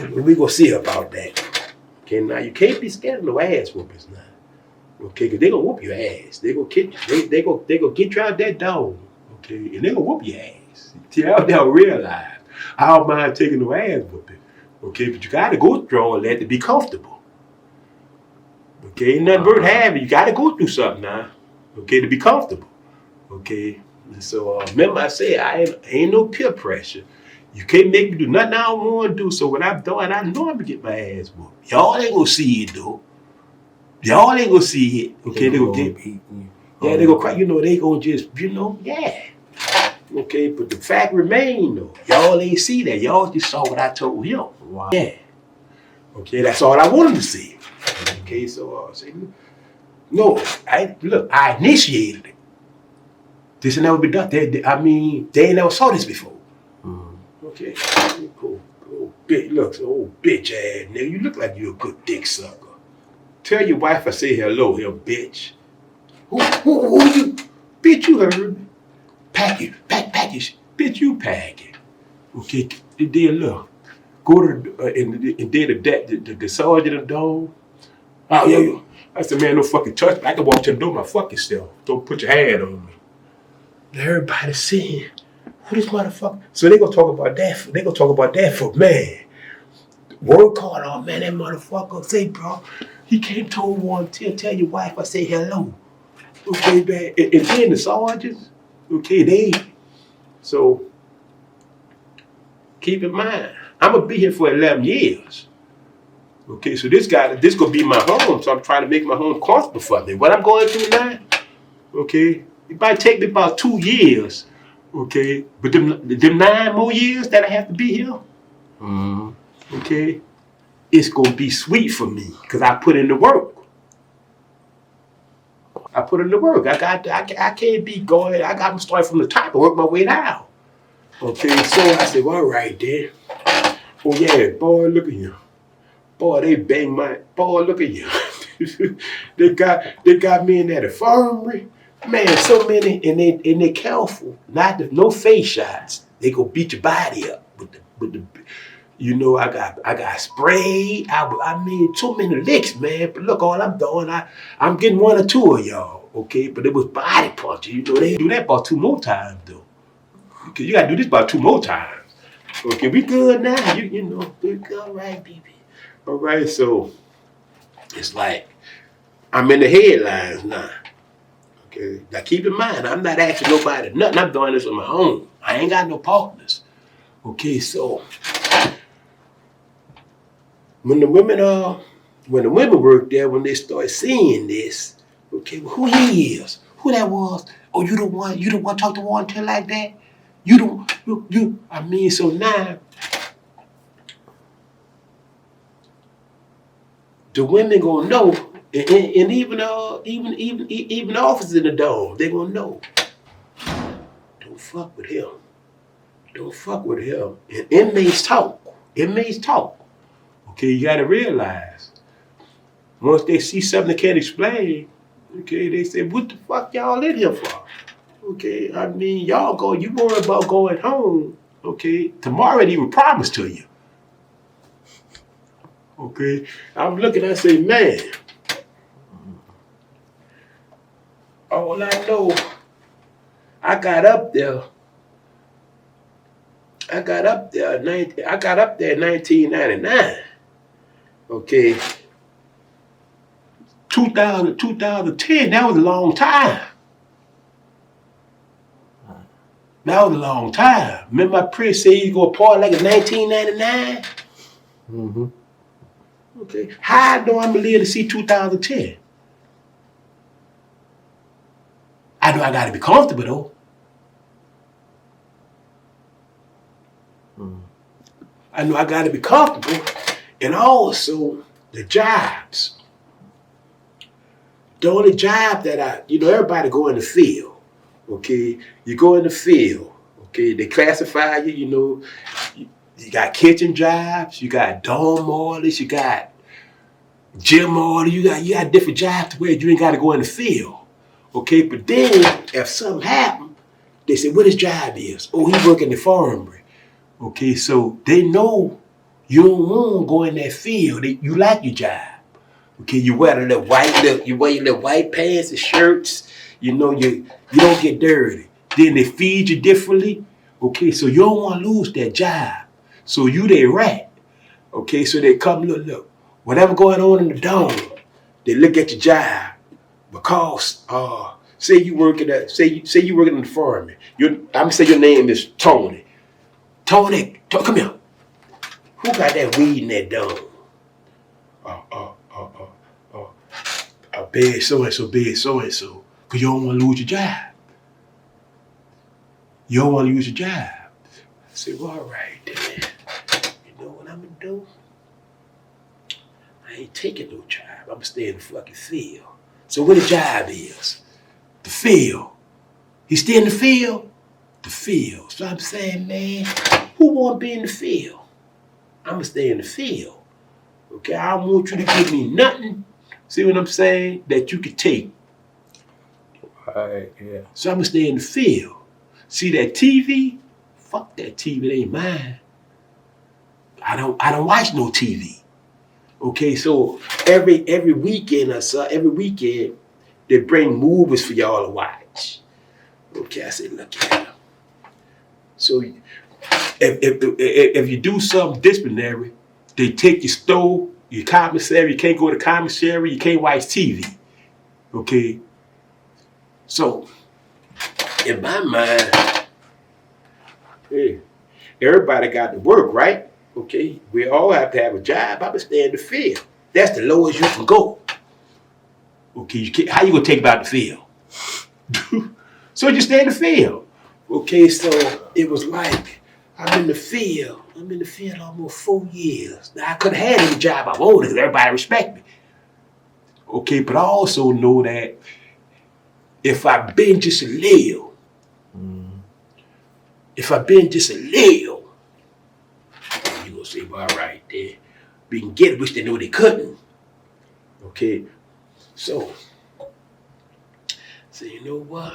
we gonna see about that. Okay, now you can't be scared of no ass whoopers now. Okay, because they gonna whoop your ass. They gonna get you, they gonna get you out that dome. Okay, and they gonna whoop your ass. See, y'all don't realize I don't mind taking no ass whooping. Okay, but you gotta go through all that to be comfortable. Okay, ain't nothing worth having. You gotta go through something now. Okay, to be comfortable. Okay, and so remember I said I ain't no peer pressure. You can't make me do nothing I don't want to do. So when I'm doing, I know I'm gonna get my ass whooped. Y'all ain't gonna see it though. Y'all ain't gonna see it. Okay, they gonna get me. Yeah, they gonna cry. You know, they gonna just, yeah. Okay, but the fact remain though, y'all ain't see that. Y'all just saw what I told him. Wow. Yeah. Okay, that's all I want him to see. Okay, so say, no, I initiated it. This has never been done. They ain't never saw this before. Okay, cool. Oh, bitch, look, old bitch ass nigga. You look like you a good dick sucker. Tell your wife I say hello here, bitch. Who you? Bitch, you heard me. Package. Bitch, you pack it. Okay, then look. Go to and then the sergeant of the dog. Oh yeah. I said, man, no fucking touch me. I can walk to the door my fucking self. Don't put your hand on me. Everybody seeing who this motherfucker. So they gonna talk about that. They gonna talk about that for man. Work hard, oh man, that motherfucker. Say, bro, he came to one tell your wife I say hello. Okay, man. And then the sergeants, okay, so keep in mind, I'm gonna be here for 11 years. Okay, so this gonna be my home, so I'm trying to make my home comfortable for me. What I'm going through now, okay, it might take me about 2 years, okay, but them 9 more years that I have to be here, okay, it's gonna be sweet for me because I put in the work. I can't be going. I got to start from the top and work my way down. Okay, so I said, well, all right then. Oh yeah, boy, look at you. Boy, they bang my boy. Look at you. they got me in that infirmary. Man, so many, and they careful. No face shots. They go beat your body up with the. You know, I got sprayed. I mean, too many licks, man. But look, all I'm doing, I'm getting 1 or 2 of y'all, okay? But it was body punching. You know, they do that about 2 more times, though. Okay, you gotta do this about 2 more times. Okay, we good now. You know, we good, right, baby? All right, so it's like I'm in the headlines now. Okay, now keep in mind, I'm not asking nobody nothing. I'm doing this on my own. I ain't got no partners. Okay, so. When the women worked there, when they started seeing this, okay, well, who he is, who that was? Oh, you don't want to talk to one until like that? I mean, so now the women gonna know, and even the officers in the dome, they gonna know. Don't fuck with him. Don't fuck with him. And inmates talk. Okay, you gotta realize, once they see something they can't explain, okay, they say, what the fuck y'all in here for? Okay, I mean, you worry about going home, okay? Tomorrow ain't even promised to you. Okay, I'm looking, I say, man, all I know, I got up there in 1999. Okay, 2010, that was a long time. Remember my priest said you go party like in 1999? Mm-hmm. Okay, how I know I'm going to live to see 2010? I know I got to be comfortable though. I know I got to be comfortable. And also, the jobs. The only job that everybody go in the field, okay? You go in the field, okay? They classify you, you got kitchen jobs, you got dorm orders, you got gym orders, you got different jobs to where you ain't got to go in the field, okay? But then, if something happen, they say, what his job is? Oh, he work in the infirmary. Okay, so they know you don't want to go in that field. You like your job. Okay, you wear your little white pants and shirts. You don't get dirty. Then they feed you differently. Okay, so you don't want to lose that job. So you they rat. Okay, so they come, look, whatever going on in the dome, they look at your job because say you working in the farm. I'm say your name is Tony. Tony, come here. Who got that weed in that dome? Bed so and so, bed so and so. Cause you don't want to lose your job. You don't want to lose your job. I say, well, all right then. You know what I'm gonna do? I ain't taking no job. I'm gonna stay in the fucking field. So where the job is? The field. He stay in the field? The field. So I'm saying, man, who wanna be in the field? I'm gonna stay in the field. Okay, I don't want you to give me nothing. See what I'm saying? That you could take. Right, yeah. So I'm gonna stay in the field. See that TV? Fuck that TV, it ain't mine. I don't watch no TV. Okay, so every weekend or so, they bring movies for y'all to watch. Okay, I said, look at them. So if you do something disciplinary, they take your stove, your commissary, you can't go to commissary, you can't watch TV. Okay? So, in my mind, hey, everybody got to work, right? Okay? We all have to have a job. I'm going to stay in the field. That's the lowest you can go. Okay, how you going to take about the field? So you stay in the field. Okay, so it was like, I'm in the field almost 4 years. Now, I could have had any job I wanted because everybody respect me. Okay, but I also know that if I been just a little, you're going to say, well, all right, then. We can get it, which they know they couldn't. Okay, so you know what?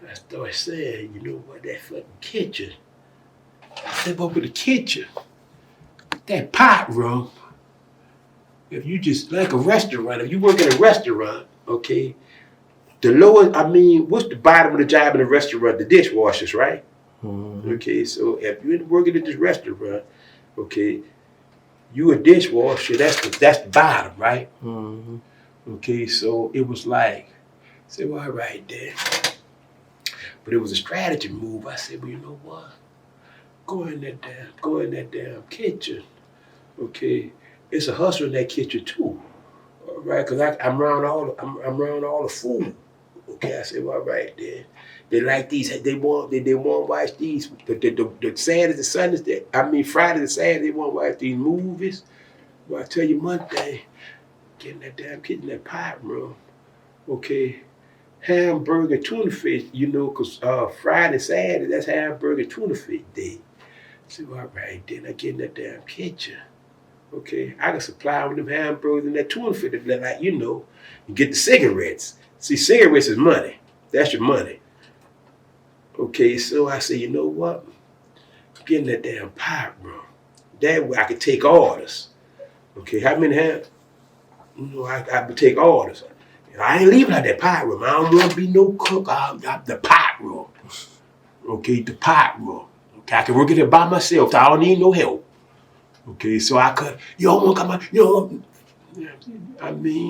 I started saying, you know what, that fucking kitchen. I step over the kitchen. That pot room. If you just like a restaurant, if you work in a restaurant, okay, the lowest, what's the bottom of the job in a restaurant? The dishwashers, right? Mm-hmm. Okay, so if you're working at this restaurant, okay, you a dishwasher, that's the bottom, right? Mm-hmm. Okay, so it was like, I said, well, all right then. But it was a strategy move. I said, well, you know what? Go in that damn kitchen. Okay, it's a hustle in that kitchen too. All right, cause I'm around all the food. Okay, I said, well, all right then. They like these. They want to watch these. The Saturdays, Sundays. Fridays and Saturdays. They want to watch these movies. Well, I tell you one thing. Get in that damn kitchen, that pot room. Okay. Hamburger, tuna fish, because Friday, Saturday, that's hamburger, tuna fish day. So, all right, then I get in that damn kitchen. Okay, I can supply with them hamburgers and that tuna fish, like, you get the cigarettes. See, cigarettes is money. That's your money. Okay, so I say, you know what? Get in that damn pot room. That way I can take orders. Okay, how many have? I can take orders. I ain't leaving out that pot room. I don't want to be no cook. The pot room. Okay, the pot room. Okay, I can work it there by myself. I don't need no help. Okay, so I could, you don't want to come out,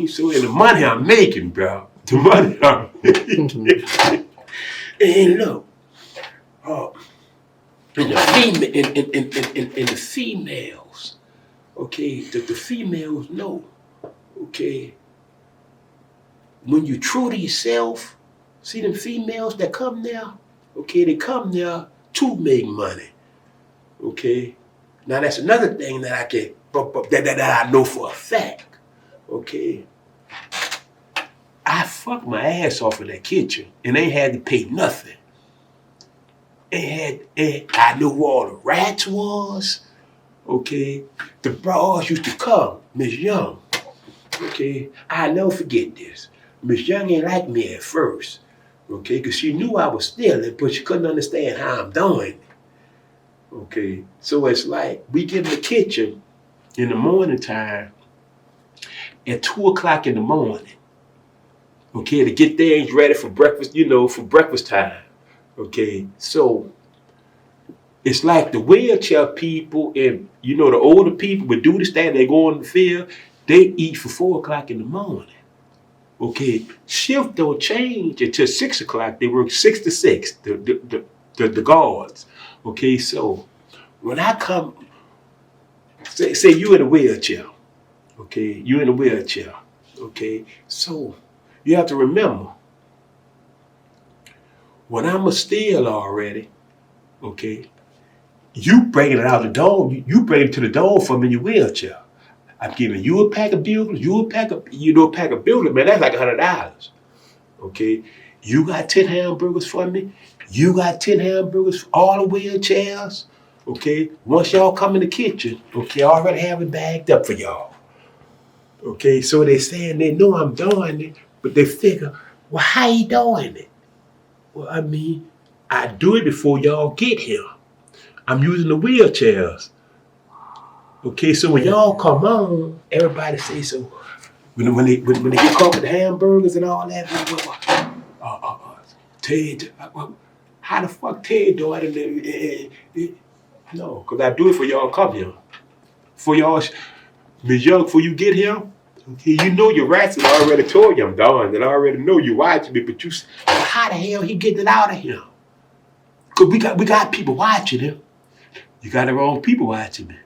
so in the money I'm making, bro. The money I'm making. And look, in the females, okay, the females know, okay, when you true to yourself, see them females that come there, okay, they come there to make money, okay. Now that's another thing that I can, that I know for a fact, okay. I fucked my ass off in that kitchen and ain't had to pay nothing. I knew who all the rats was, okay. The bras used to come, Miss Young, okay. I'll never forget this. Miss Young ain't like me at first, okay, because she knew I was stealing, but she couldn't understand how I'm doing it. Okay, so it's like we get in the kitchen in the morning time at 2:00 in the morning, okay, to get things ready for breakfast, for breakfast time. Okay, so it's like the wheelchair people and, you know, the older people would do this thing, they go on the field, they eat for 4 o'clock in the morning. Okay, shift don't change until 6 o'clock. They work 6 to 6, the guards. Okay, so when I come, say you in a wheelchair. Okay, you in a wheelchair. Okay, so you have to remember, when I'm a steal already, okay, you bringing it out the door, you bring it to the door for me in your wheelchair. I'm giving you a pack of bugles, a pack of bugles, man, that's like $100. Okay, you got 10 hamburgers for me. You got 10 hamburgers for all the wheelchairs. Okay, once y'all come in the kitchen, okay, I already have it bagged up for y'all. Okay, so they saying they know I'm doing it, but they figure, well, how you doing it? Well, I mean, I do it before y'all get here. I'm using the wheelchairs. Okay, so when y'all come on, everybody say so. When they get caught with the hamburgers and all that, Ted, how the fuck Ted do it? No, because I do it for y'all come here. For y'all, Ms. Young, before you get here, okay, you know your rats have already told you I'm done, and I already know you watching me, but how the hell he getting it out of here? Because we got people watching him. You got the wrong people watching me.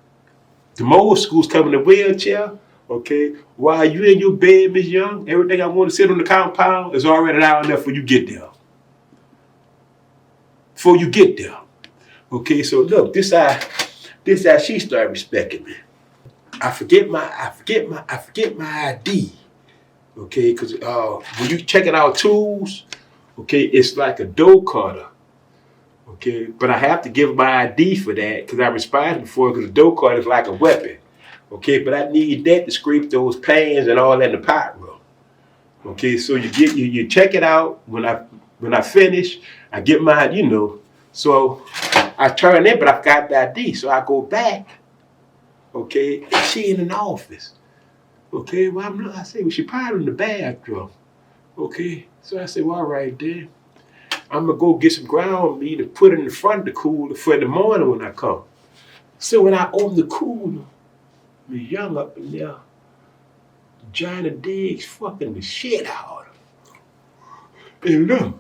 The mold school's coming in a wheelchair, okay? While you in your bed, Miss Young, everything I want to sit on the compound is already out there before you get there. Before you get there. Okay, so look, this how she started respecting me. I forget my ID. Okay, because when you checking out tools, okay, it's like a dough cutter. Okay, but I have to give my ID for that because I responded for it because the dough cutter is like a weapon. Okay, but I need that to scrape those pans and all that in the pot room. Okay, so you check it out. When I finish, I get my, so I turn in, but I forgot the ID. So I go back. Okay, and she in an office. Okay, well I say, well, she probably in the bathroom. Okay, so I said, well, all right then. I'm gonna go get some ground meat and put it in the front of the cooler for the morning when I come. So when I open the cooler, the young up in there, Johnny Diggs fucking the shit out of him. And look,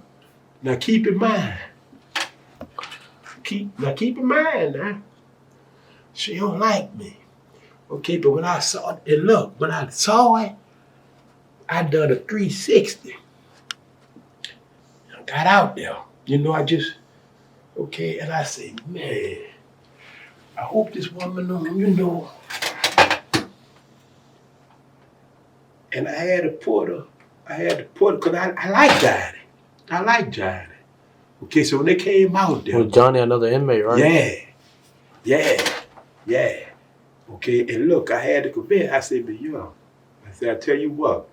now keep in mind, now, she don't like me. Okay, but when I saw it, and look, when I saw it, I done a 360. I got out there. Okay, and I say, man, I hope this woman knows, And I had to put her, because I like Johnny. Okay, so when they came out there. Was Johnny another inmate, right? Yeah. Okay, and look, I had to convince. I said, but I tell you what,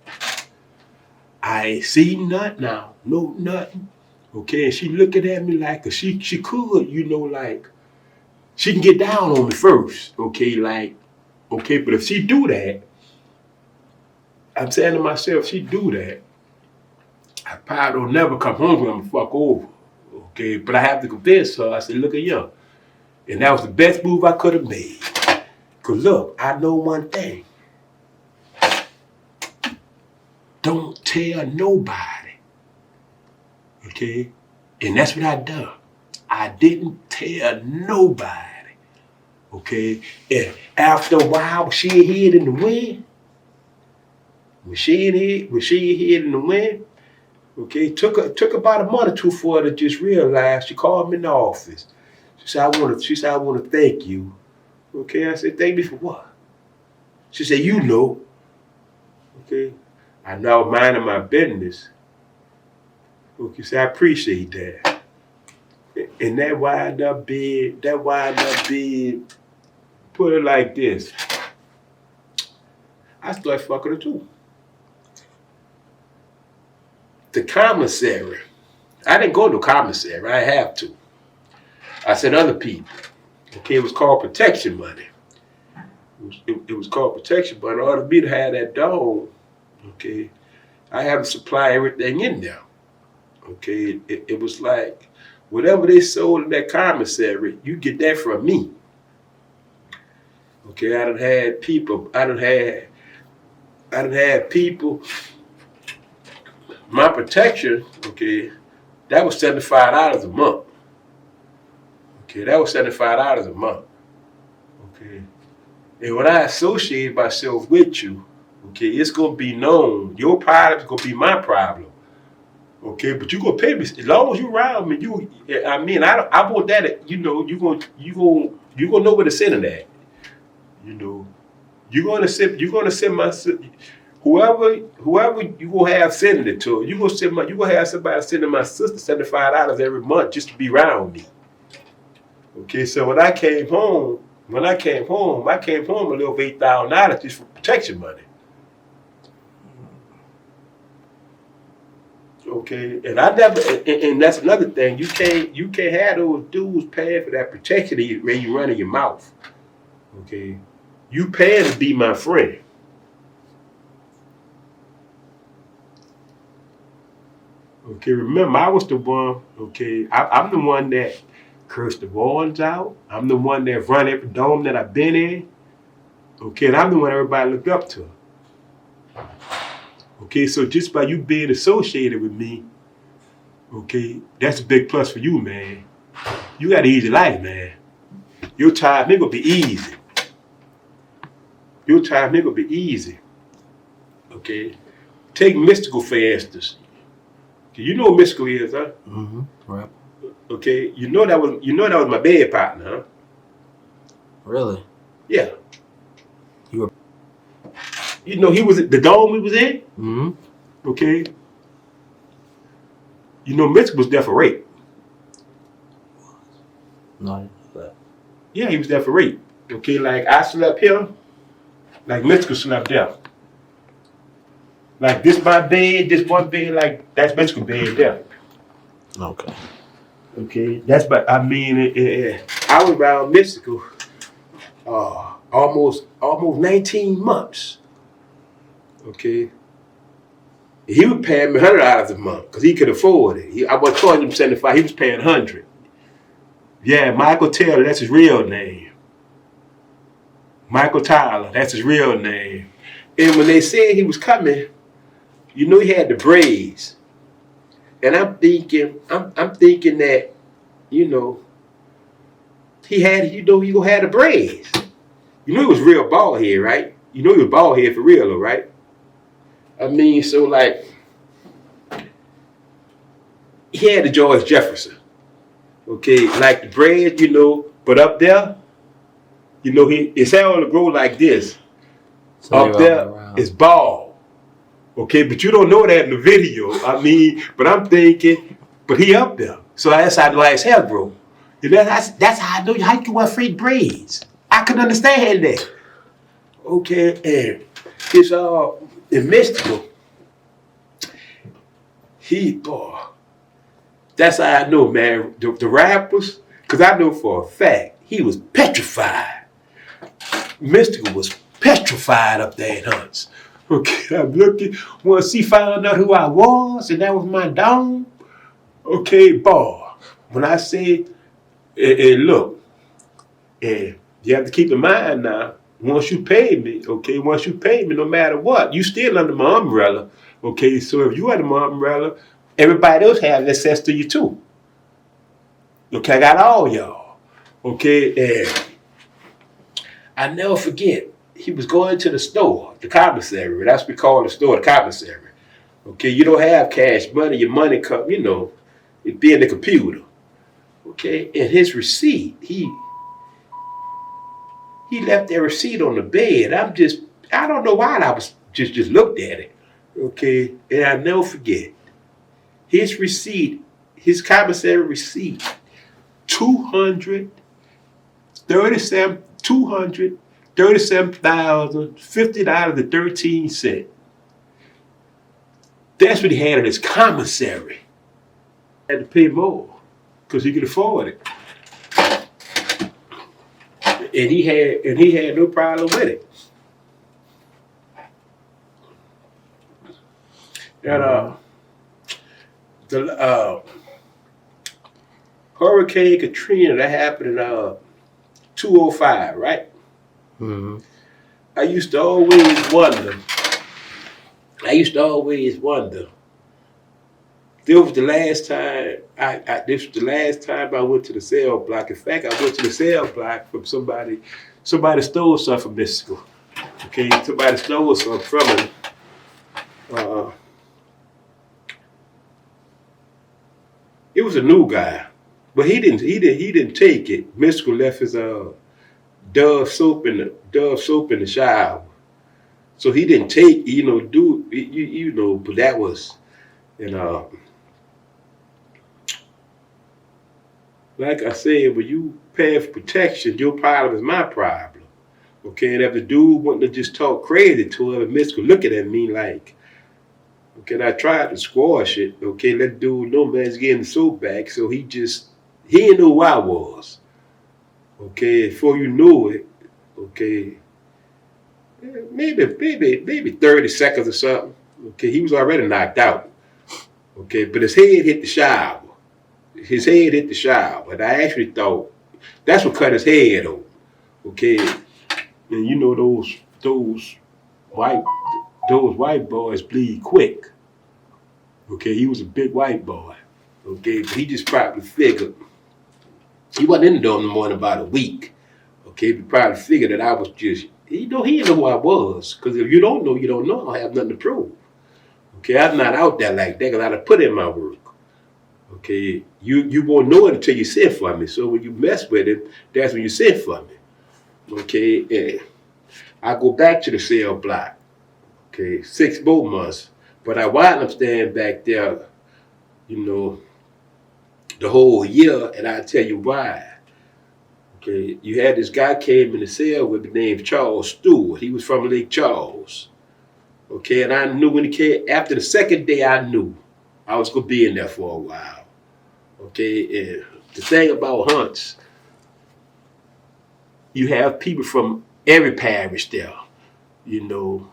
I ain't seen nothing now, no nothing. Okay, and she looking at me like she could, like she can get down on me first. Okay, but if she do that, I'm saying to myself, she do that, I probably don't never come home when I'm fuck over. Okay, but I have to convince her. I said, look at you. And that was the best move I could have made. Because look, I know one thing. Don't tell nobody. Okay? And that's what I done. I didn't tell nobody. Okay? And after a while, she hid in the wind. When she hid in the wind, okay, took about a month or two for her to just realize. She called me in the office. She said, I want to thank you. Okay, I said, thank me for what? She said, okay, I know minding my business. Okay, so I appreciate that. And that wind up being, put it like this. I started fucking her too. The commissary, I didn't go to commissary, I have to. I said other people. Okay, it was called protection money. It was called protection money. In order for me to have that dog, okay, I had to supply everything in there. Okay, it was like whatever they sold in that commissary, you get that from me. Okay, I done had people. My protection, okay, that was $75 a month. Okay, that was $75 a month. Okay, and when I associate myself with you, okay, it's gonna be known. Your problem's gonna be my problem. Okay, but you gonna pay me as long as you around me. I want that. You gonna know where to send it at. You know, you're gonna send my whoever you gonna have sending it to. You gonna have somebody sending my sister $75 every month just to be around me. Okay, so when I came home a little over $8,000 just for protection money. Okay, and I never, and that's another thing. You can't have those dudes paying for that protection when you running your mouth. Okay, you paying to be my friend. Okay, remember I was the one. Okay, I'm the one that cursed the warrants out. I'm the one that run every dome that I've been in. Okay, and I'm the one everybody looked up to. Okay, so just by you being associated with me, okay, that's a big plus for you, man. You got an easy life, man. Your time ain't gonna be easy. Okay, take Mystical for instance. Okay, you know what Mystical is, huh? Mm-hmm. Right. Okay, you know that was my bed partner, huh? Really? Yeah. You were. You know he was at the dome we was in. Mm-hmm. Okay. You know Mystical was there for rape. No, I didn't know that. Yeah, he was there for rape. Okay, like I slept here, like Mystical slept there. Like this my bed, this one bed, like that's Mystical bed there. Okay. Okay, that's but I mean, I was around Mystical, almost 19 months. Okay, he was paying me $100 a month because he could afford it. I was charging him 75. He was paying 100. Yeah, Michael Taylor, that's his real name. Michael Tyler, that's his real name. And when they said he was coming, you know he had the braids. And I'm thinking that, you know, he gonna have the braids. You know he was real bald head, right? You know he was bald head for real, though, right? I mean, so like, he had the George Jefferson. Okay, like the braids, you know, but up there, you know, his hair only grow like this. So up there is bald. Okay, but you don't know that in the video. I mean, but I'm thinking, but he up there. So that's how his hair grow. You know, that's how I know how you can wear fake braids. I can understand that. Okay, and it's Mystical. Boy, that's how I know, man. The rappers, because I know for a fact he was petrified. Mystical was petrified up there in Hunts. Okay, I'm looking. Once he found out who I was, and that was my dome. Okay, boy. When I say, look, and you have to keep in mind now. Once you pay me, no matter what, you still under my umbrella. Okay, so if you under my umbrella, everybody else has access to you too. Okay, I got all y'all. Okay, and I never forget. He was going to the store, the commissary. That's what we call the store, the commissary. Okay, you don't have cash money. Your money come, you know, it be in the computer. Okay, and his receipt, he left that receipt on the bed. I don't know why I was just looked at it. Okay, and I never forget his receipt, his commissary receipt, $237,050.13. That's what he had in his commissary. Had to pay more because he could afford it, and he had no problem with it. And Hurricane Katrina, that happened in 2005, right? Mm-hmm. I used to always wonder. This was the last time this was the last time I went to the cell block. In fact, I went to the cell block from somebody. Somebody stole something from Mexico. Okay, somebody stole something from him. It was a new guy, but he didn't take it. Mexico left his Dove soap in the shower, so he didn't take. But that was and like I said, when you pay for protection, your problem is my problem. Okay, and if the dude wanted to just talk crazy to him, and Mexico looking at me like, okay, and I tried to squash it. Okay, let dude know man's getting the soap back, so he didn't know who I was. Okay, before you knew it, okay, maybe 30 seconds or something. Okay, he was already knocked out. Okay, but his head hit the shower. And I actually thought that's what cut his head off. Okay, and you know those white boys bleed quick. Okay, he was a big white boy. Okay, but he just probably figured he wasn't in the door no more than about a week. Okay, he probably figured that I was just he didn't know who I was. Because if you don't know, you don't know. I have nothing to prove. Okay, I'm not out there like that because I done put in my work. Okay, you won't know it until you send for me. So when you mess with it, that's when you send for me. Okay, and I go back to the cell block. Okay, 6 more months. But I wound up staying back there, the whole year, and I'll tell you why. Okay, you had this guy came in the cell with me named Charles Stewart. He was from Lake Charles. Okay, and I knew when he came, after the second day, I knew I was going to be in there for a while. Okay, and the thing about hunts, you have people from every parish there. New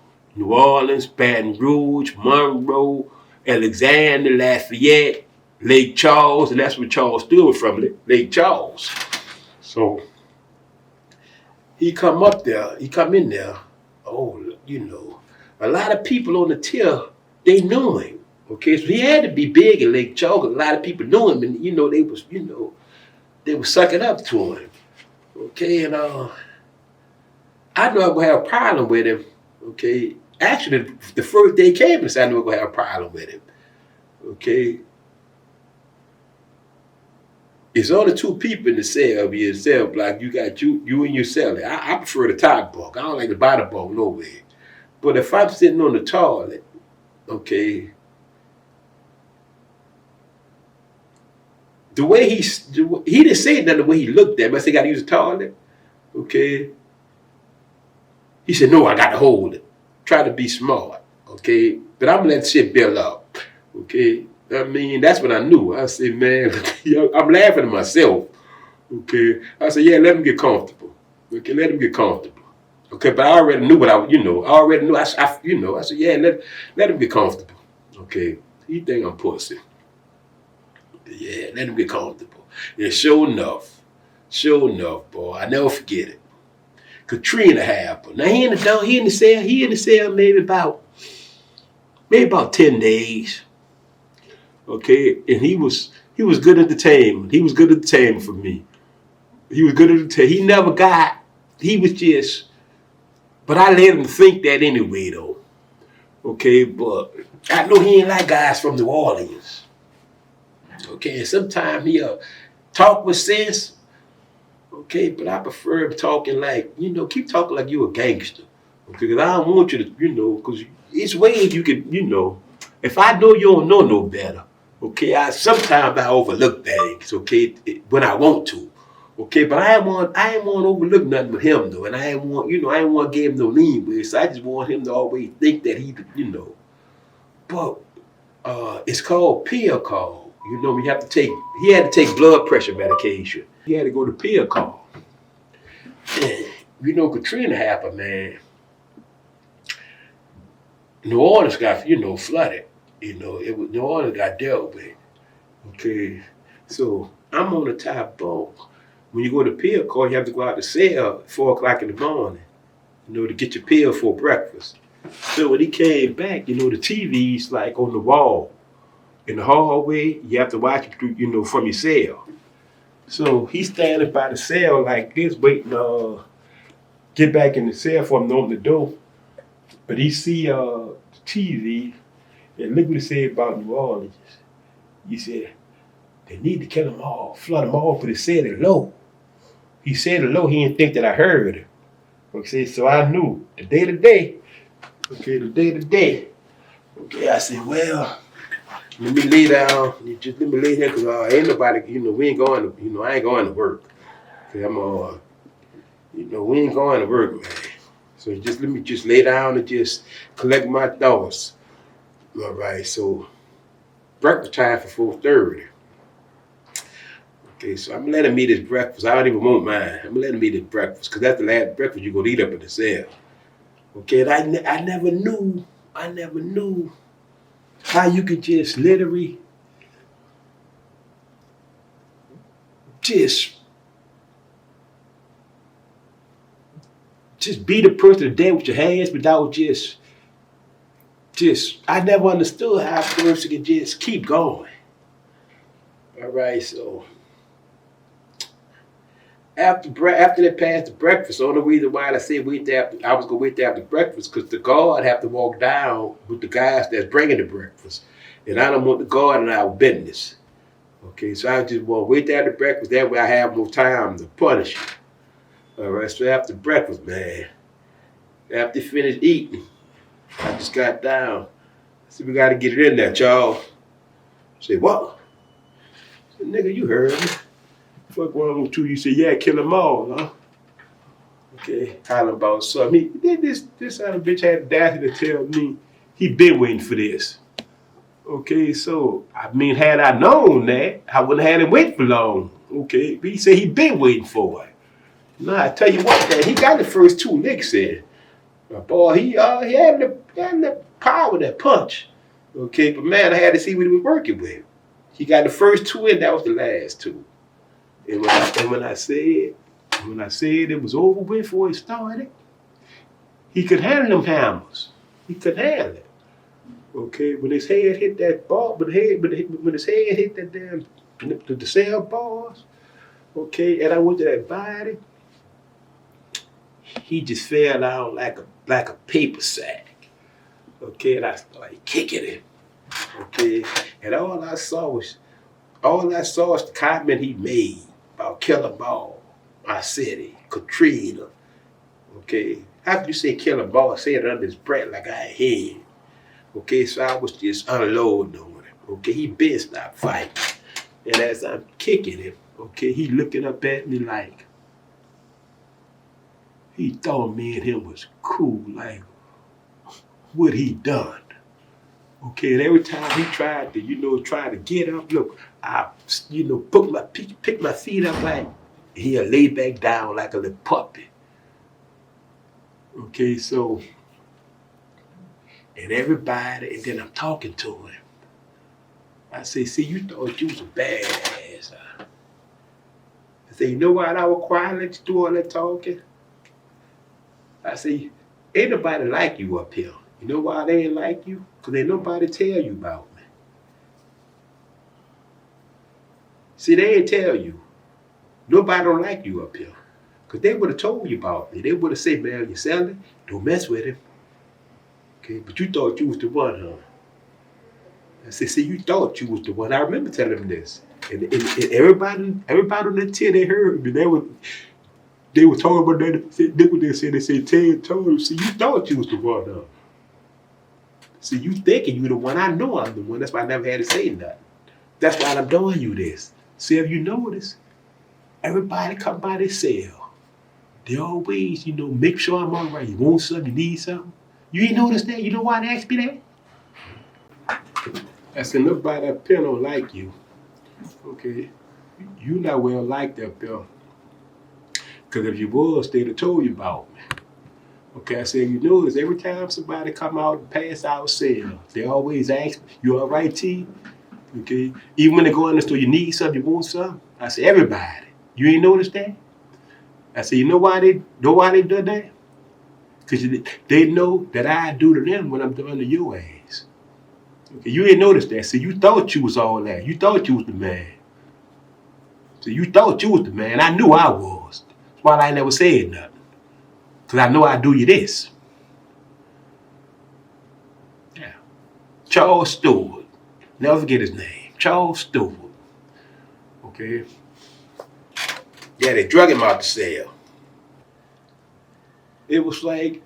Orleans, Baton Rouge, Monroe, Alexander, Lafayette, Lake Charles, and that's where Charles Stewart from, Lake Charles. So he come in there, a lot of people on the tier, they knew him. Okay, so he had to be big in Lake Charles. A lot of people knew him, and they were sucking up to him. Okay, and I knew I was gonna have a problem with him. Okay, actually, the first day he came, I knew I was gonna have a problem with him. Okay, it's only 2 people in the cell block. You got you and your cellie. I prefer the top bunk. I don't like the bottom bunk nowhere. But if I'm sitting on the toilet, okay, the way he didn't say nothing the way he looked at me. I said, "Got to use the toilet." Okay. He said, "No, I got to hold it." Try to be smart. Okay, but I'm gonna let shit build up. Okay. I mean, that's what I knew. I said, man, I'm laughing at myself. Okay. I said, yeah, let him get comfortable. Okay, let him get comfortable. Okay, but I already knew what I already knew. I said, yeah, let him get comfortable. Okay. He think I'm pussy. Yeah, let him get comfortable. And sure enough, boy, I never forget it. Katrina happened. Now he in the cell maybe about 10 days. Okay, and he was good entertainment. He was good entertainment for me. He was good entertainment. He was just, but I let him think that anyway though. Okay, but I know he ain't like guys from New Orleans. Okay, and sometimes he'll talk with sense. Okay, but I prefer him talking like, keep talking like you a gangster. Okay, because I don't want you to, because it's ways you can, if I know you don't know no better. Okay, sometimes I overlook things, okay, when I want to. Okay, but I ain't want to overlook nothing with him though. And I ain't want to give him no leeway. So I just want him to always think that he, But it's called pill call. He had to take blood pressure medication. He had to go to pill call. And, Katrina happened, man. New Orleans got, flooded. New Orleans got dealt with. Okay, so I'm on the top bunk. When you go to pill call, you have to go out to cell at 4 o'clock in the morning, to get your pill for breakfast. So when he came back, the TV's like on the wall. In the hallway, you have to watch it through, from your cell. So he's standing by the cell like this, waiting to get back in the cell for him to open the door. But he see the TV, and look what he said about New Orleans. He said, they need to kill them all, flood them all, but he said it low. He said it low, he didn't think that I heard it. Okay, so I knew the day to day. Okay, I said, well, let me lay down. Just let me lay here, because ain't nobody, we ain't going to, I ain't going to work. Okay, we ain't going to work, man. So just let me just lay down and just collect my thoughts. All right, so breakfast time for 4:30. Okay, so I'm gonna let him eat his breakfast. I don't even want mine. I'm gonna let him eat his breakfast, because that's the last breakfast you're gonna eat up in the cell. Okay, and I never knew how you could just literally just be the person to dance with your hands without just I never understood how a person can just keep going. All right, so after they passed the breakfast, the only reason why I said I was gonna wait there after breakfast, because the guard have to walk down with the guys that's bringing the breakfast, and I don't want the guard in our business. Okay, so I just want to wait there after breakfast. That way I have more time to punish you. All right, so after breakfast, man, after finished eating, I just got down. I said, we got to get it in there, y'all. I said, what? I said, nigga, you heard me. Fuck wrong with you? You said, yeah, kill them all, huh? Okay, hollering about something. This son of a bitch had the audacity to tell me he been waiting for this. Okay, so, had I known that, I wouldn't have had him wait for long. Okay, but he said he been waiting for it. Now, I tell you what, he got the first 2 licks in. Boy, he had the power, that punch. Okay, but man, I had to see what he was working with. He got the first 2 in, that was the last 2. And when I said it was over with before it started, he could handle them hammers. He could handle it. Okay, when his head hit that ball, when his head hit that damn the cell bars, okay, and I went to that body, he just fell out like a paper sack. Okay, and I started kicking him. Okay, and all I saw was the comment he made about Killer Ball, my city, Katrina. Okay, how could you say Killer Ball? Say it under his breath like I hear him. Okay, so I was just unloading on him. Okay, he been stopped fighting. And as I'm kicking him, okay, he looking up at me like he thought me and him was cool, like what he done. Okay, and every time he tried to get up, look, I pick my feet up like he'll lay back down like a little puppy. Okay, so, and then I'm talking to him. I say, see, you thought you was a badass. I say, you know why I was quiet, let you do all that talking? I say, ain't nobody like you up here. You know why they ain't like you? Because ain't nobody tell you about me. See, they ain't tell you. Nobody don't like you up here. Because they would have told you about me. They would have said, man, you selling? Don't mess with him. Okay, but you thought you was the one, huh? I said, see, you thought you was the one. I remember telling them this. And everybody on that tier, they heard me. They were talking about that. Look what they said. They said, Ted told him, see, you thought you was the one, huh? See, you thinking you the one. I know I'm the one. That's why I never had to say nothing. That's why I'm doing you this. See, if you notice, everybody come by their cell. They always, make sure I'm all right. You want something? You need something? You ain't notice that? You know why they asked me that? I said, nobody up here don't like you. Okay? You not well liked up there. Because if you was, they'd have told you about me. Okay, I said, you notice every time somebody come out and pass out cell, they always ask me, you all right, T? Okay? Even when they go in the store, you need something, you want something? I said, everybody. You ain't noticed that? I said, you know why they done that? Because they know that I do to them what I'm doing to your ass. Okay, you ain't noticed that. See, you thought you was all that. You thought you was the man. So you thought you was the man. I knew I was. That's why I never said nothing. Because I know I do you this. Yeah. Charles Stewart. Never forget his name. Charles Stewart. Okay. Yeah, they drug him out the cell. It was like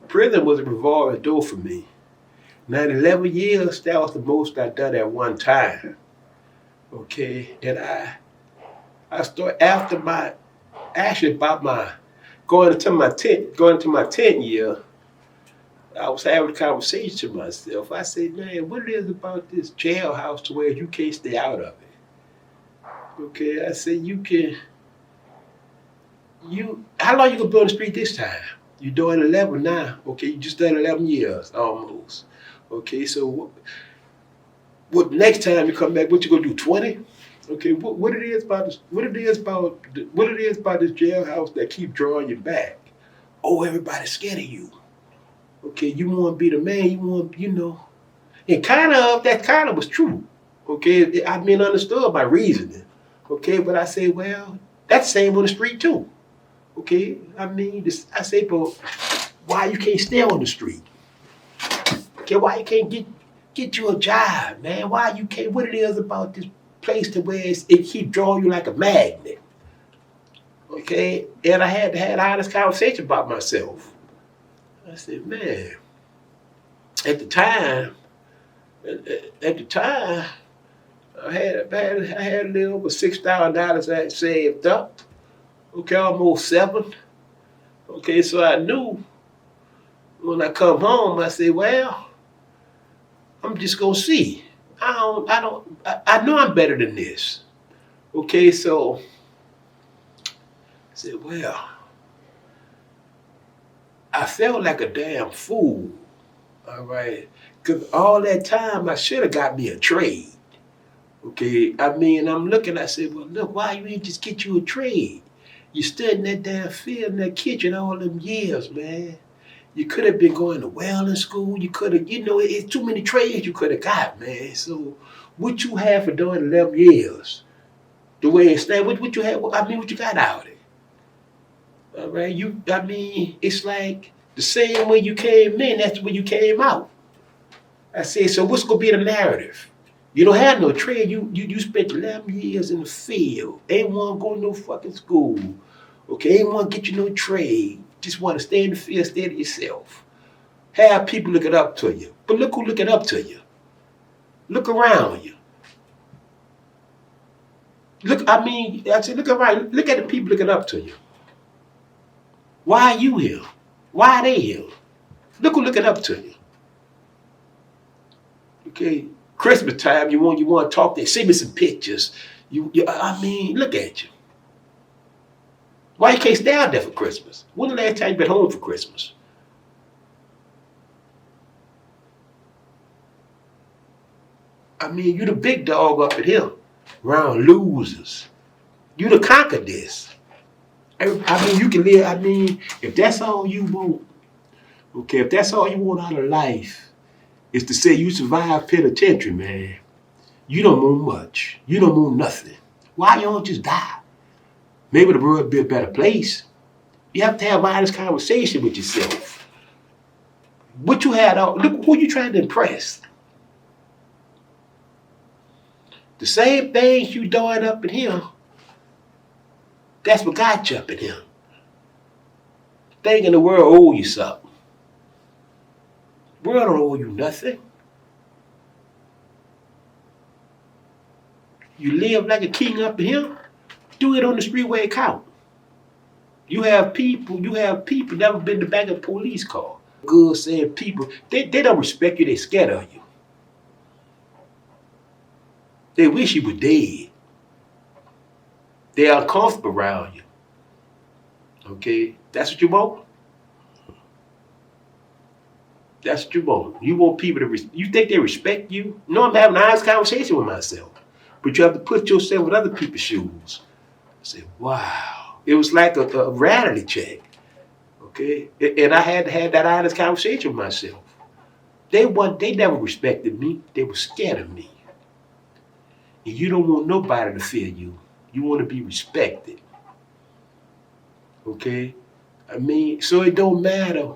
prison was a revolving door for me. Now, in 11 years, that was the most I done at one time. Okay. And I started after my, actually about my, going into my 10th year, I was having a conversation to myself. I said, man, what it is about this jailhouse to where you can't stay out of it? Okay, I said, how long you gonna be on the street this time? You're doing 11 now. Okay, you just done 11 years almost. Okay, so what next time you come back, what you gonna do, 20? Okay, what it is about this jailhouse that keep drawing you back? Oh, everybody's scared of you. Okay, you want to be the man, and that kind of was true. Okay, I mean, understood my reasoning. Okay, but I say, well, that's the same on the street too. Okay, I mean, I say, but why you can't stay on the street? Okay, why you can't get you a job, man? Why you can't? What it is about this place to where it keep drawing you like a magnet? Okay, and I had to have an honest conversation about myself. I said, man, at the time, I had a little over $6,000 I had saved up. Okay, almost $7,000. Okay, so I knew when I come home, I said, well, I'm just gonna see. I know I'm better than this. Okay, so I said, well, I felt like a damn fool. All right, because all that time I should have got me a trade. Okay, I mean, I'm looking, I said, well, look, why you ain't just get you a trade? You stood in that damn field in that kitchen all them years, man. You could have been going to welding school. You could have, it's too many trades you could have got, man. So what you have for doing 11 years, the way it's now, what you have, I mean, what you got out of it? All right, it's like the same way you came in, that's the way you came out. I said, so what's going to be the narrative? You don't have no trade. You spent 11 years in the field. Ain't want to go to no fucking school. Okay, ain't want to get you no trade. Just want to stay in the field, stay to yourself. Have people looking up to you. But look who looking up to you. Look around you. I said, look around. Look at the people looking up to you. Why are you here? Why are they here? Look who looking up to you. Okay. Christmas time, you want to talk, they send me some pictures. Look at you. Why you can't stay out there for Christmas? When the last time you been home for Christmas? I mean, you the big dog up in here, around losers. You the conquer this. I mean, you can live, if that's all you want, okay, if that's all you want out of life, is to say you survive penitentiary, man. You don't want much. You don't want nothing. Why you don't just die? Maybe the world would be a better place. You have to have an honest conversation with yourself. What you had out, look who you trying to impress. The same things you doing up in here, that's what got you up in here. Thinking the world owe you something. The world don't owe you nothing. You live like a king up in here, do it on the street where it count. You have people never been to the back of a police car. Good saying people, they don't respect you, they scared of you. They wish you were dead. They're uncomfortable around you. Okay, that's what you want? You want people to, you think they respect you? No, I'm having an honest conversation with myself. but you have to put yourself in other people's shoes. I said, wow. It was like a reality check. Okay? And I had to have that honest conversation with myself. They never respected me. They were scared of me. And you don't want nobody to fear you. You want to be respected. Okay? I mean, so it don't matter.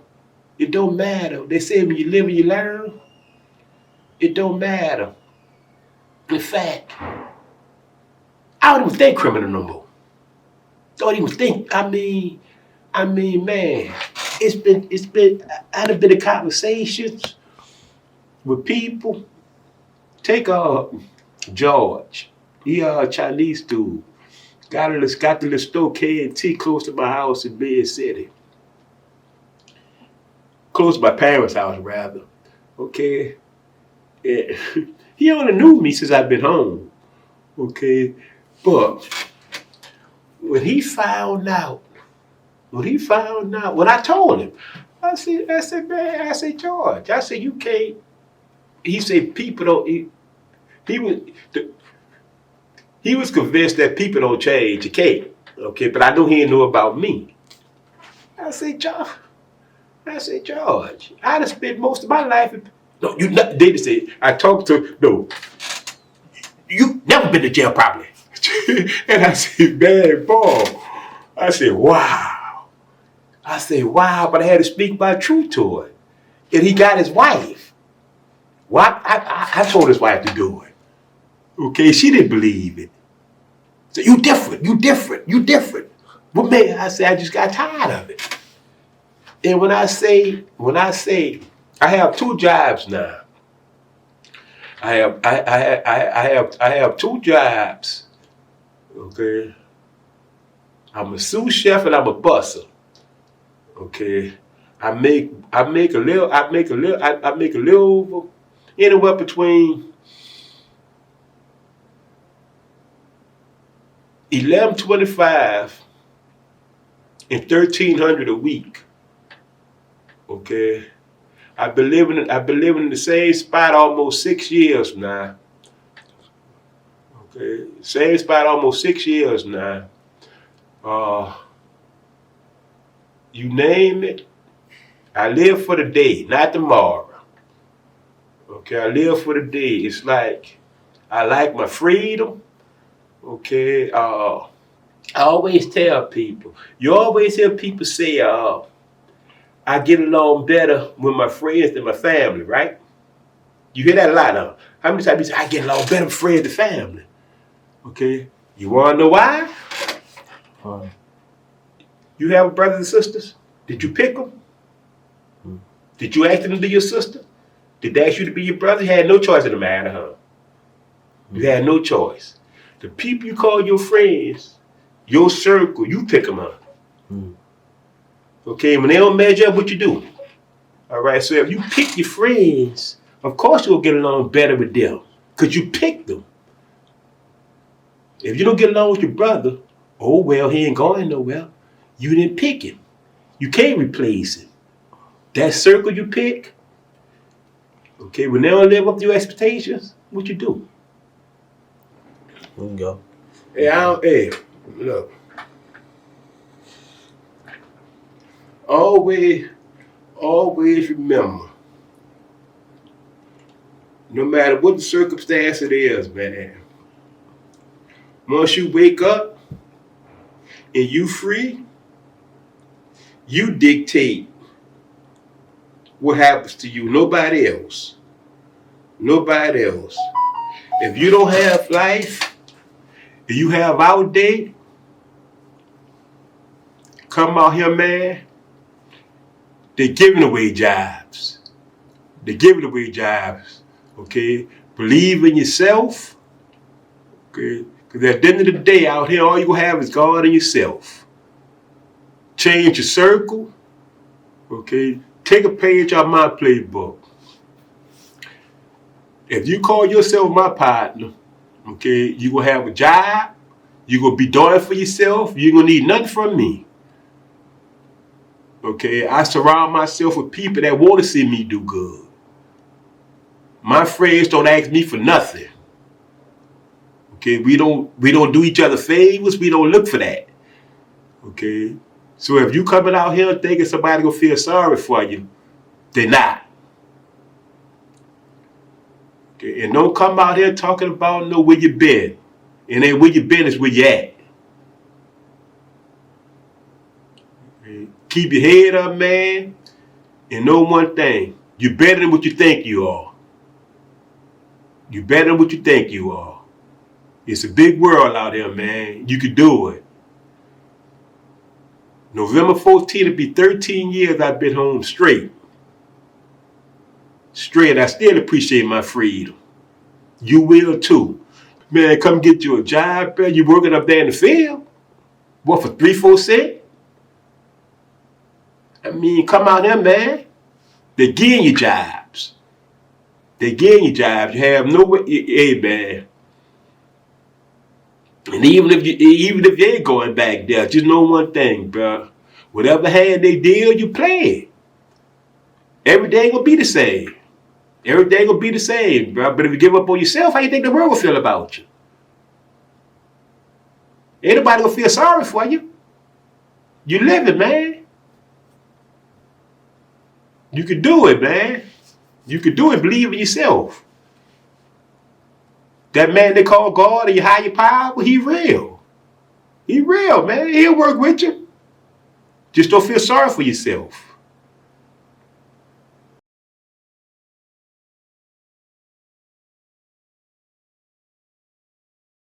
It don't matter. They say when you live and you learn, it don't matter. In fact, I don't even think criminal no more. Don't even think. I mean, man, I've been in conversations with people. Take George. He Chinese dude. Got the little store K&T close to my house in Bed City. Close to my parents' house, rather. Okay? Yeah. He only knew me since I've been home. Okay? But when he found out, when I told him, I said, man, George, I said, you can't. He said, people don't. He was convinced that people don't change. You can't. Okay, but I knew he didn't know about me. I said, George, I'd have spent most of my life. No, you not. They say I talked to. No, you never been to jail, probably. And I said, man, Paul. I said, wow. But I had to speak my truth to it. And he got his wife. Well, I told his wife to do it. Okay, she didn't believe it. So you different. Well, man, I said, I just got tired of it. And when I say, I have 2 jobs now. I have 2 jobs. Okay. I'm a sous chef and I'm a busser. Okay. I make a little over anywhere between $11.25 and $1,300 a week. Okay, I've been living in the same spot almost 6 years now. Okay, same spot almost 6 years now. You name it, I live for the day, not tomorrow. Okay, I live for the day. It's like I like my freedom. Okay, I always tell people. You always hear people say, I get along better with my friends than my family, right? You hear that a lot of. How many times you say, I get along better with friends than family? Okay, you want to know why? You have brothers and sisters? Did you pick them? Did you ask them to be your sister? Did they ask you to be your brother? You had no choice in the matter, huh? You had no choice. The people you call your friends, your circle, you pick them up. Okay, when they don't measure up, what you do? All right, so if you pick your friends, of course you'll get along better with them because you picked them. If you don't get along with your brother, oh, well, he ain't going nowhere. You didn't pick him. You can't replace him. That circle you pick, okay, when they don't live up to your expectations, what you do? We can go. Hey, look. Always remember, no matter what the circumstance it is, man, once you wake up and you free, you dictate what happens to you, nobody else. Nobody else. If you don't have life, if you have outdate, come out here, man, they're giving away jobs. Okay? Believe in yourself. Okay? Because at the end of the day, out here, all you gonna have is God and yourself. Change your circle. Okay? Take a page out of my playbook. If you call yourself my partner, okay, you gonna have a job, you gonna be doing it for yourself, you ain't gonna need nothing from me. Okay, I surround myself with people that want to see me do good. My friends don't ask me for nothing. Okay, we don't do each other favors. We don't look for that. Okay, so if you coming out here thinking somebody gonna feel sorry for you, they're not. Okay, and don't come out here talking about know where you been. And then where you been is where you at. Okay. Keep your head up, man, and know one thing: you're better than what you think you are. You're better than what you think you are. It's a big world out there, man. You can do it. November 14th, it'll be 13 years I've been home straight. Straight, I still appreciate my freedom. You will too. Man, come get you a job, bro. You working up there in the field? What, for 3-4 cents? I mean, come out there, man. They're getting you jobs. They're getting you jobs. You have no way. Hey, man. And even if you ain't going back there, just know one thing, bro. Whatever hand they deal, you play it. Every day gonna be the same. Every day gonna be the same, bro. But if you give up on yourself, how you think the world will feel about you? Ain't nobody gonna feel sorry for you. You living, man. You can do it, man. You can do it. Believe in yourself. That man they call God or your higher power, he real. He real, man. He'll work with you. Just don't feel sorry for yourself.